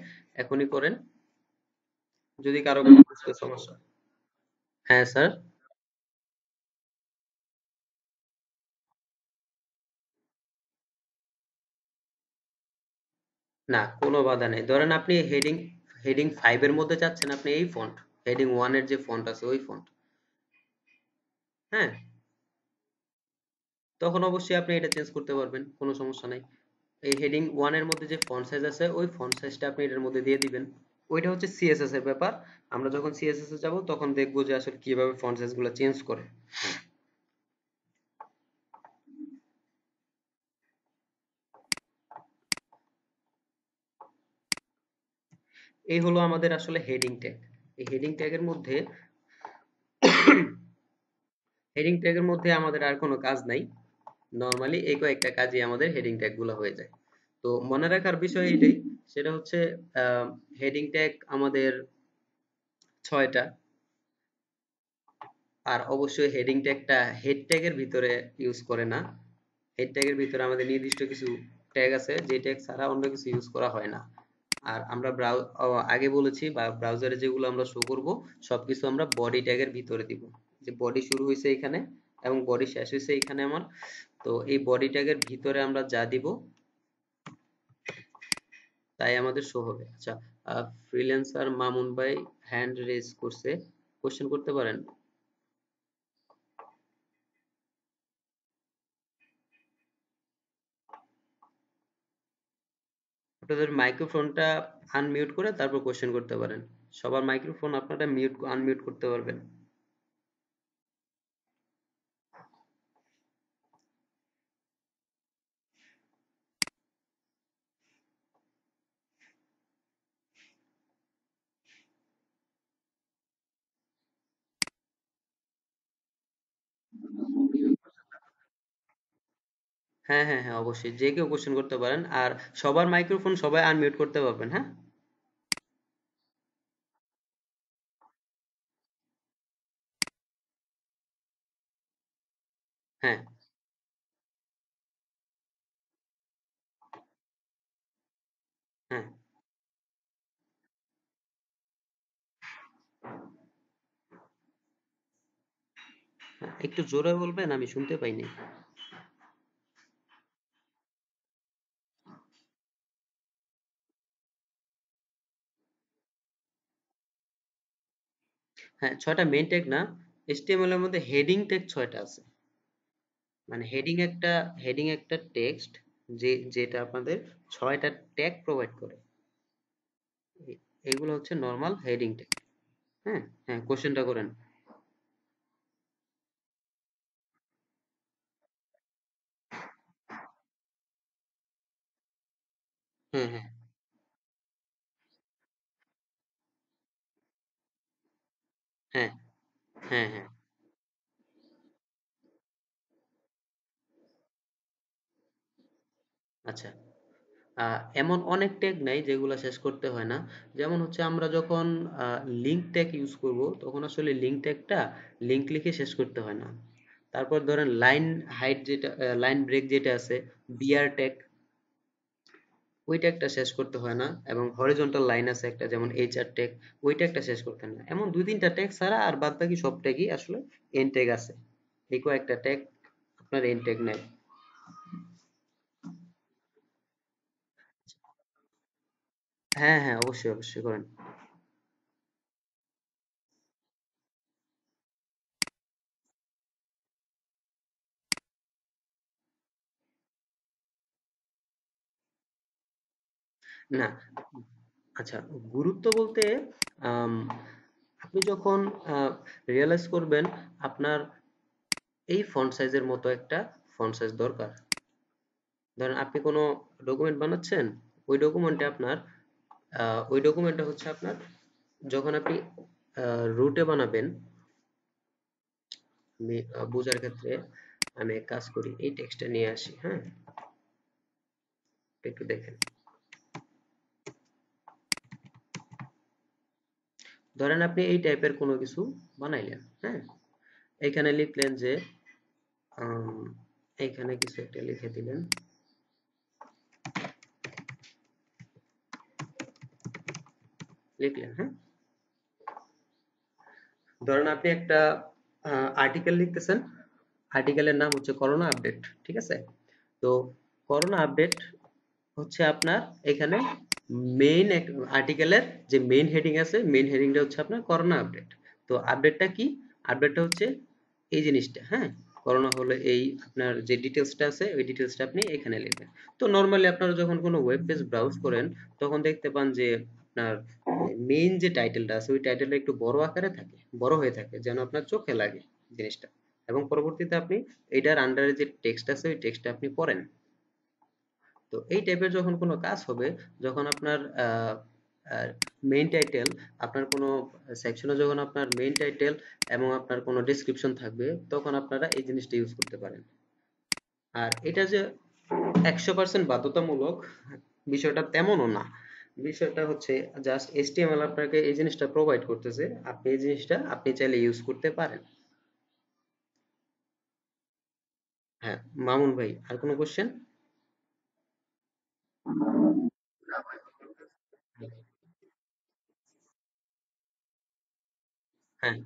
এখনই করেন, যদি কারো কোনো বুঝতে সমস্যা। হ্যাঁ স্যার। না, কোনো বাধা নেই। ধরেন আপনি হেডিং হেডিং 5 এর মধ্যে চাচ্ছেন আপনি এই ফন্ট, হেডিং 1 এর যে ফন্ট আছে ওই ফন্ট, হ্যাঁ, তখন অবশ্যই আপনি এটা চেঞ্জ করতে পারবেন, কোনো সমস্যা নাই। এই হেডিং 1 এর মধ্যে যে ফন্ট সাইজ আছে ওই ফন্ট সাইজটা আপনি এটার মধ্যে দিয়ে দিবেন। ওইটা হচ্ছে সিএসএস এর ব্যাপার। আমরা যখন সিএসএস এ যাব তখন দেখবো যে আসলে কিভাবে ফন্ট সাইজ গুলো চেঞ্জ করে। এই হলো আমাদের আসলে হেডিং ট্যাগ। এই হেডিং ট্যাগের মধ্যে হেডিং ট্যাগের মধ্যে আমাদের আর কোনো কাজ নাই। নরমালি এই কয়েকটা কাজই আমাদের হেডিং ট্যাগ গুলো হয়ে যায়। তো মনে রাখার বিষয় এটাই, সেটা হচ্ছে হেডিং ট্যাগ আমাদের 6টা। আর অবশ্যই হেডিং ট্যাগটা হেড ট্যাগের ভিতরে ইউজ করে না। হেড ট্যাগের ভিতরে আমাদের নির্দিষ্ট কিছু ট্যাগ আছে যে ট্যাগ ছাড়া অন্য কিছু ইউজ করা হয় না। আর আমরা আগে বলেছি বা ব্রাউজারে যেগুলো আমরা শো করব সবকিছু আমরা বডি ট্যাগের ভিতরে দিব। যে বডি শুরু হয়েছে এখানে এবং বডি শেষ হয়েছে এখানে আমার। তো এই বডি ট্যাগের ভিতরে আমরা যা দিব তাই আমাদের শো হবে। আচ্ছা, ফ্রিল্যান্সার মামুন ভাই হ্যান্ড রেজ করছে, কোশ্চেন করতে পারেন। আপনাদের মাইক্রোফোনটা আনমিউট করে তারপর কোশ্চেন করতে পারেন। সবার মাইক্রোফোন আপনারা মিউট আনমিউট করতে পারবেন। হ্যাঁ হ্যাঁ হ্যাঁ, অবশ্যই যে কেউ কোশ্চেন করতে পারেন। আর সবার মাইক্রোফোন সবাই আনমিউট করতে পারবেন, হ্যাঁ। হ্যাঁ হ্যাঁ হ্যাঁ, একটু জোরে বলবেন, আমি শুনতে পাইনি। হ্যাঁ, 6টা মেইন ট্যাগ না, এইচটিএমএল এর মধ্যে হেডিং ট্যাগ 6টা আছে। মানে হেডিং একটা টেক্সট যেটা আপনাদের 6টা ট্যাগ প্রোভাইড করে। এগুলো হচ্ছে নরমাল হেডিং ট্যাগ। হ্যাঁ হ্যাঁ, কোশ্চেনটা করেন। হ্যাঁ হ্যাঁ হ্যাঁ হ্যাঁ হ্যাঁ। আচ্ছা, এমন অনেক ট্যাগ নাই যেগুলা শেষ করতে হয় না। যেমন হচ্ছে আমরা যখন লিঙ্ক ট্যাগ ইউজ করব তখন আসলে লিঙ্ক ট্যাগটা লিঙ্ক লিখে শেষ করতে হয় না। তারপর ধরেন লাইন হাইট যেটা, লাইন ব্রেক যেটা আছে, বিআর ট্যাগ, ওই ট্যাগটা শেষ করতে হয় না। এবং হরিজন্টাল লাইন আছে একটা যেমন এইচআর ট্যাগ, ওই ট্যাগটা শেষ করতে হয় না। এমন দুই তিনটা ট্যাগ ছাড়া আর বাদ বাকি সব ট্যাগই আসলে এন্ড ট্যাগ আছে। এই কয়েকটা ট্যাগ আপনার এন্ড ট্যাগ নেয়। হ্যাঁ হ্যাঁ, অবশ্যই অবশ্যই করেন। না, আচ্ছা, গুরুত্ব বলতে আম, আপনি যখন রিয়েলাইজ করবেন আপনার এই ফন্ট সাইজের মতো একটা ফন্ট সাইজ দরকার। ধরেন আপনি কোনো ডকুমেন্ট বানাচ্ছেন, ওই ডকুমেন্টে আপনার ওই ডকুমেন্টটা হচ্ছে আপনার, যখন আপনি রুটে বানাবেন, বোঝার ক্ষেত্রে আমি এক কাজ করি, এই টেক্সটটা নিয়ে আসি। হ্যাঁ, একটু দেখেন। ধরেন আপনি এই টাইপের কোনো কিছু বানাইলেন। হ্যাঁ, এখানে লিখলেন যে এইখানে কিছু একটা লিখে দিলেন, লিখলেন। হ্যাঁ, ধরেন আপনি একটা আর্টিকেল লিখতেছেন, আর্টিকেলের নাম হচ্ছে করোনা আপডেট। ঠিক আছে? তো করোনা আপডেট হচ্ছে আপনার এখানে মেইন আর্টিকেলের যে মেইন হেডিং আছে, মেইন হেডিংটা হচ্ছে আপনার করোনা আপডেট। তো আপডেটটা কি? আপডেটটা হচ্ছে এই জিনিসটা। হ্যাঁ, করোনা হলো এই আপনার যে ডিটেলসটা আছে ওই ডিটেলসটা আপনি এখানে লিখবেন। তো নরমালি আপনারা যখন কোনো ওয়েব পেজ ব্রাউজ করেন তখন দেখতে পান যে আপনার মেইন যে টাইটেলটা আছে ওই টাইটেলটা একটু বড় আকারে থাকে, বড় হয়ে থাকে, যেন আপনার চোখে লাগে জিনিসটা, এবং পরবর্তীতে আপনি এটার আন্ডারে যে টেক্সট আছে ওই টেক্সটটা আপনি পড়েন। তো এই টাইপের যখন কোনো কাজ হবে, যখন আপনার মেইন টাইটেল, আপনার কোনো সেকশনে যখন আপনার মেইন টাইটেল এবং আপনার কোনো ডেসক্রিপশন থাকবে, তখন আপনারা এই জিনিসটা ইউজ করতে পারেন। আর এটা যে 100% বাধ্যতামূলক বিষয়টা তেমনও না। বিষয়টা হচ্ছে জাস্ট HTML আপনাকে এই জিনিসটা প্রোভাইড করতেছে, আপনি এই জিনিসটা আপনি চাইলে ইউজ করতে পারেন। হ্যাঁ, মামুন ভাই, আর কোনো কোশ্চেন? হ্যাঁ,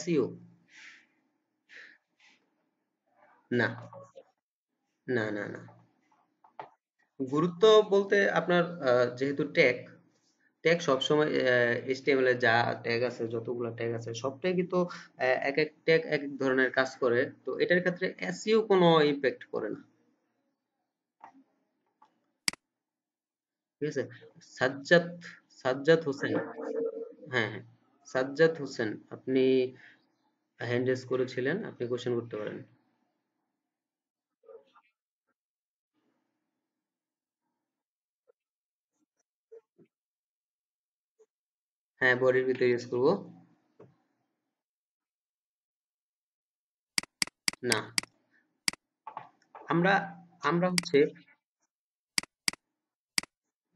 SEO? না, না, না, না। গুরুত্ব বলতে আপনার যেহেতু ট্যাগ, ট্যাগ সবসময় HTML এ যা ট্যাগ আছে, যতগুলো ট্যাগ আছে সব ট্যাগই তো এক এক ট্যাগ এক এক ধরনের কাজ করে। তো এটার ক্ষেত্রে SEO কোনো ইম্প্যাক্ট করে না। ঠিক আছে? সাজ্জাদ, সাজ্জাদ হোসেন। হ্যাঁ, হ্যাঁ, সাজ্জাদ হোসেন, আপনি হ্যান্ড রেজ করেছিলেন, আপনি কোশ্চেন করতে পারেন। হ্যাঁ, বডির ভিতরে ইউজ করব। না, আমরা আমরা হচ্ছে,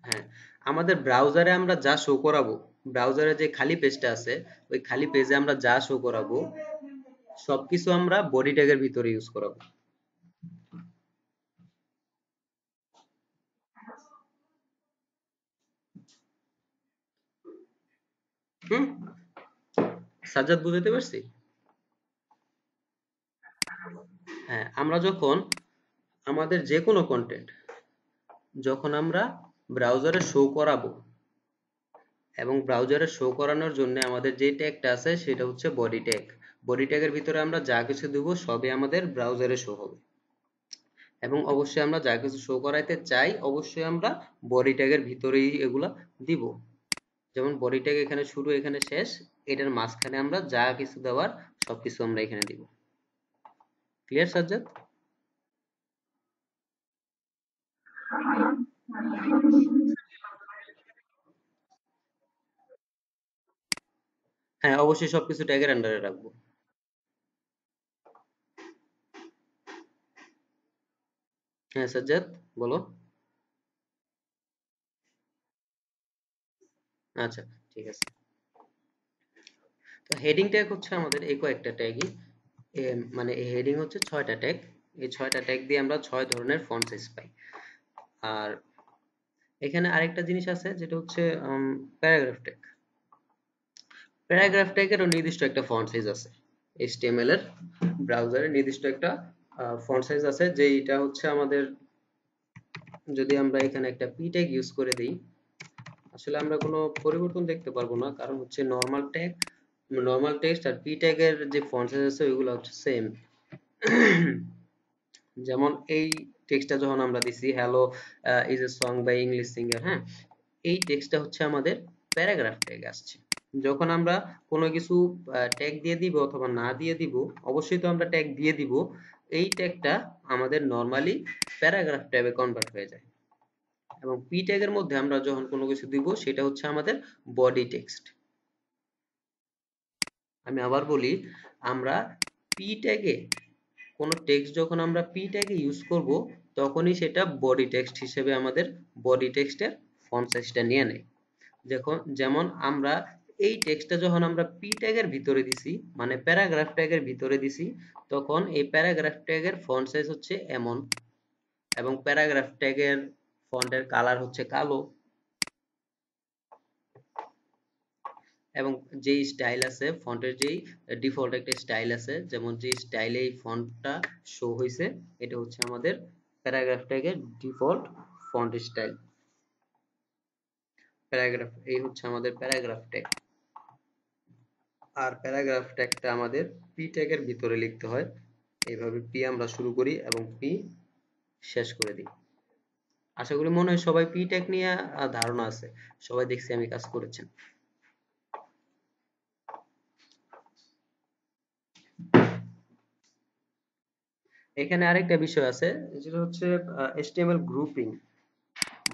হ্যাঁ, আমাদের ব্রাউজারে আমরা যা শো করাবো, ব্রাউজারে যে খালি পেজটা আছে ওই খালি পেজে আমরা যা শো করাবো সবকিছু আমরা বডি ট্যাগের ভিতরে ইউজ করাবো। হুম, সাজ্জাদ, বুঝাতে পারছি? হ্যাঁ, আমরা যখন আমাদের যে কোনো কন্টেন্ট যখন আমরা ব্রাউজারে শো করাবো, এবং ব্রাউজারে শো করানোর জন্য আমাদের যে ট্যাগটা আছে সেটা হচ্ছে বডি ট্যাগ। বডি ট্যাগের ভিতরে আমরা যা কিছু দেবো সবই আমাদের ব্রাউজারে শো হবে, এবং অবশ্যই আমরা যা কিছু শো করাইতে চাই অবশ্যই আমরা বডি ট্যাগের ভিতরেই এগুলা দিব। যেমন বডি ট্যাগ এখানে শুরু, এখানে শেষ, এটার মাঝখানে আমরা যা কিছু দেওয়ার সবকিছু আমরা এখানে দিব। ক্লিয়ার সাজ্জাদ? হ্যাঁ, অবশ্যই সবকিছু ট্যাগের আন্ডারে রাখবো। হ্যাঁ সাজ্জাদ, বলো। আচ্ছা, ঠিক আছে। তো হেডিং ট্যাগ হচ্ছে আমাদের এই কয়েকটা ট্যাগই, মানে এই হেডিং হচ্ছে 6টা ট্যাগ। এই 6টা ট্যাগ দিয়ে আমরা 6 ধরনের ফন্ট সাইজ পাই। আর এখানে আরেকটা জিনিস আছে যেটা হচ্ছে প্যারাগ্রাফ ট্যাগ। প্যারাগ্রাফ ট্যাগেরও নির্দিষ্ট একটা ফন্ট সাইজ আছে। HTML এর ব্রাউজারে নির্দিষ্ট একটা ফন্ট সাইজ আছে, যেটা হচ্ছে আমাদের, যদি আমরা এখানে একটা p ট্যাগ ইউজ করে দেই, আসলে আমরা কোনো পরিবর্তন দেখতে পারবো না, কারণ হচ্ছে নরমাল ট্যাগ, নরমাল টেক্সট আর p ট্যাগের যে ফন্ট সাইজ আছে ওইগুলো হচ্ছে সেম। যেমন এই টেক্সটটা যখন আমরা দিছি hello is a song by English singer, হ্যাঁ, এই টেক্সটটা হচ্ছে আমাদের প্যারাগ্রাফ ট্যাগ আসছে। যখন আমরা কোনো কিছু ট্যাগ দিয়ে দিব অথবা না দিয়ে দিব, অবশ্যই তো আমরা ট্যাগ দিয়ে দিব, এই ট্যাগটা আমাদের নরমালি প্যারাগ্রাফ ট্যাবে কনভার্ট হয়ে যায়। এবং পি ট্যাগের মধ্যে আমরা যখন কোনো কিছু দিব সেটা হচ্ছে আমাদের বডি টেক্সট। আমি আবার বলি, আমরা পি ট্যাগে কোনো টেক্সট যখন আমরা পি ট্যাগে ইউজ করব, তখনই সেটা বডি টেক্সট হিসেবে আমাদের বডি টেক্সটের ফন্ট সাইজটা নিয়ে নেয়। যেমন আমরা এই টেক্সটটা যখন আমরা পি ট্যাগের ভিতরে দিছি, মানে প্যারাগ্রাফ ট্যাগের ভিতরে দিছি, তখন এই প্যারাগ্রাফ ট্যাগের ফন্ট সাইজ হচ্ছে এমন, এবং প্যারাগ্রাফ ট্যাগের ফন্টের কালার হচ্ছে কালো, এবং যেই স্টাইল আছে ফন্টের, যেই ডিফল্ট একটা স্টাইল আছে, যেমন যে স্টাইলে এই ফন্টটা শো হয়েছে, এটা হচ্ছে আমাদের প্যারাগ্রাফ ট্যাগের ডিফল্ট ফন্ট স্টাইল। প্যারাগ্রাফ, এই হচ্ছে আমাদের প্যারাগ্রাফ ট্যাগ। আর প্যারাগ্রাফ ট্যাগটা আমাদের পি ট্যাগের ভিতরে লিখতে হয়। এইভাবে পি আমরা শুরু করি এবং পি শেষ করে দিই। আশা করি মনে হয় সবাই পি ট্যাগ নিয়ে ধারণা আছে, সবাই দেখছি আমি কাজ করেছেন। এখানে আরেকটা বিষয় আছে, যেটা হচ্ছে HTML গ্রুপিং,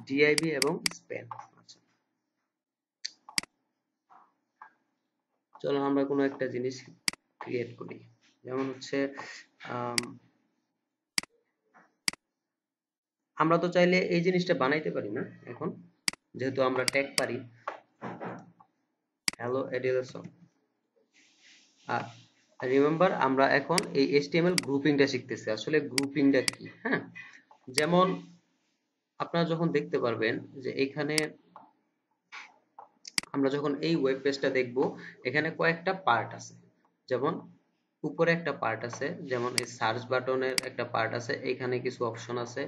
ডিআইবি এবং স্প্যান। আচ্ছা, চলো আমরা কোনো একটা জিনিস ক্রিয়েট করি। যেমন হচ্ছে আমরা তো চাইলে এই জিনিসটা বানাইতে পারি না এখন, যেহেতু আমরা ট্যাগ পারি। হ্যালো এডিলেসন। আর রিমেম্বার, আমরা এখন এই HTML গ্রুপিংটা শিখতেছি। আসলে গ্রুপিংটা কি? হ্যাঁ, যেমন আপনারা যখন দেখতে পারবেন যে এখানে আমরা যখন এই ওয়েব পেজটা দেখব, এখানে কয়েকটা পার্ট আছে। যেমন উপরে একটা পার্ট আছে, যেমন এই সার্চ বাটনের একটা পার্ট আছে, এখানে কিছু অপশন আছে,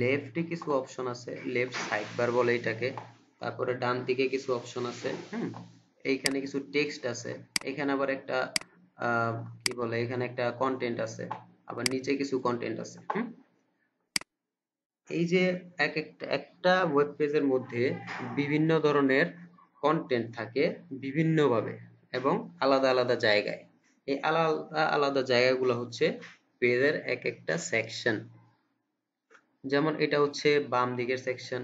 লেফটে কিছু অপশন আছে, লেফট সাইড বার বলে এটাকে, তারপরে ডান দিকে কিছু অপশন আছে, এইখানে কিছু টেক্সট আছে, এখানে আবার একটা কি বলে, এখানে একটা কন্টেন্ট আছে, আবার নিচে কিছু কন্টেন্ট আছে। এই যে একটা ওয়েব পেজের মধ্যে বিভিন্ন ধরনের কন্টেন্ট থাকে বিভিন্নভাবে এবং আলাদা আলাদা জায়গায়। এই আলাদা আলাদা জায়গাগুলো হচ্ছে পেজের এক একটা সেকশন। যেমন এটা হচ্ছে বাম দিকের সেকশন,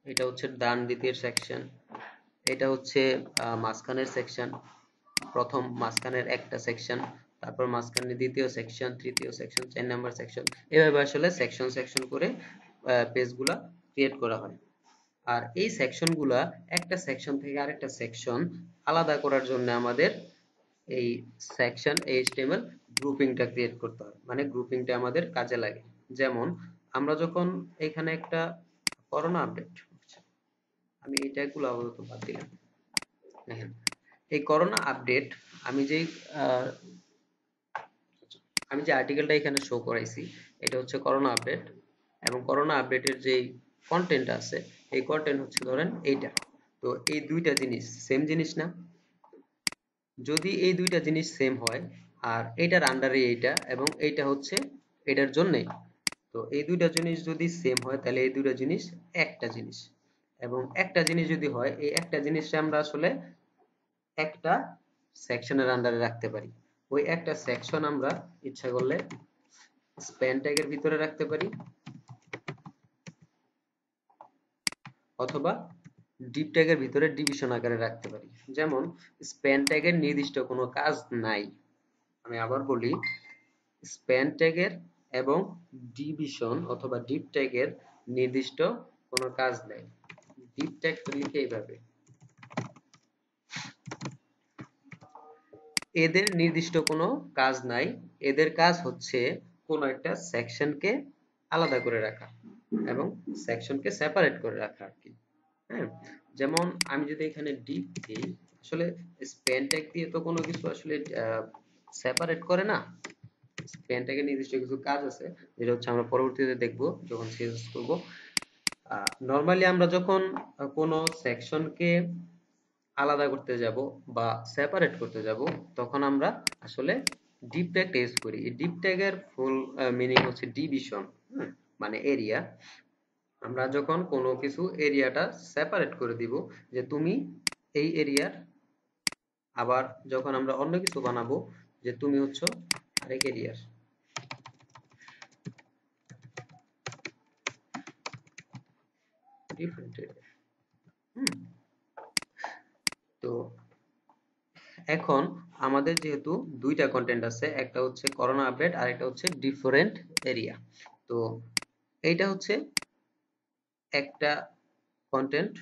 এটা হচ্ছে ডান দিকের সেকশন, এটা হচ্ছে মাঝখানের সেকশন, প্রথম মাঝখানের একটা সেকশন, তারপর মাঝখানে দ্বিতীয় সেকশন, তৃতীয় সেকশন, 4 নাম্বার সেকশন, এভাবে আসলে সেকশন সেকশন করে পেজগুলা ক্রিয়েট করা হয়। আর এই সেকশনগুলা একটা সেকশন থেকে আরেকটা সেকশন আলাদা করার জন্য আমাদের এই সেকশন HTML গ্রুপিংটা ক্রিয়েট করতে হয়, মানে গ্রুপিংটা আমাদের কাজে লাগে। যেমন আমরা যখন এখানে একটা করোনা আপডেট, আমি এই ট্যাগগুলো আপাতত বাদ দিলাম। দেখেন, এই করোনা আপডেট, আমি যেই আমি যে আর্টিকেলটা এখানে শো করাইছি, এটা হচ্ছে করোনা আপডেট, এবং করোনা আপডেটের যেই কন্টেন্ট আছে, এই কন্টেন্ট হচ্ছে ধরেন এইটা। তো এই দুইটা জিনিস সেম জিনিস না? যদি এই দুইটা জিনিস সেম হয়, আর এটার আন্ডারে এইটা এবং এইটা হচ্ছে এটার জন্যে, তো এই দুইটা জিনিস যদি সেম হয়, তাহলে এই দুইটা জিনিস একটা জিনিস। এবং একটা জিনিস যদি হয়, এই একটা জিনিসটা আমরা আসলে একটা সেকশনের আন্ডারে রাখতে পারি। ওই একটা সেকশন আমরা ইচ্ছা করলে স্প্যান ট্যাগের ভিতরে রাখতে পারি, অথবা ডিপ ট্যাগের ভিতরে ডিভিশন আকারে রাখতে পারি। যেমন স্প্যান ট্যাগের নির্দিষ্ট কোনো কাজ নাই। আমি আবার বলি, স্প্যান ট্যাগের এবং ডিভিশন অথবা ডিপ ট্যাগের নির্দিষ্ট কোনো কাজ নেই। ডিপ ট্যাগ লিখে এইভাবে, এদের নির্দিষ্ট কোনো কাজ নাই। এদের কাজ হচ্ছে কোনো একটা সেকশনকে আলাদা করে রাখা এবং সেকশনকে সেপারেট করে রাখা আর কি। হ্যাঁ, যেমন আমি যদি এখানে ডিপ দিই, আসলে স্প্যান ট্যাগ দিয়ে তো কোনো কিছু আসলে সেপারেট করে না। স্প্যান ট্যাগের নির্দিষ্ট কিছু কাজ আছে, যেটা হচ্ছে আমরা পরবর্তীতে দেখব যখন সিএসএস করব। নরমালি আমরা যখন কোনো সেকশনকে আলাদা করতে যাব বা সেপারেট করতে যাব, তখন আমরা আসলে ডিপ ট্যাগ ইউজ করি। এই ডিপ ট্যাগের ফুল মিনিং হচ্ছে ডিভিশন, মানে এরিয়া। আমরা যখন কোনো কিছু এরিয়াটা সেপারেট করে দিব, যে তুমি এই এরিয়ার, আবার যখন আমরা অন্য কিছু বানাবো, যে তুমি হচ্ছে আরেক এরিয়ার, ডিফারেন্ট এরিয়া। তো এখন আমাদের যেহেতু দুইটা কন্টেন্ট আছে, একটা হচ্ছে করোনা আপডেট আর একটা হচ্ছে ডিফারেন্ট এরিয়া। তো এইটা হচ্ছে একটা কন্টেন্ট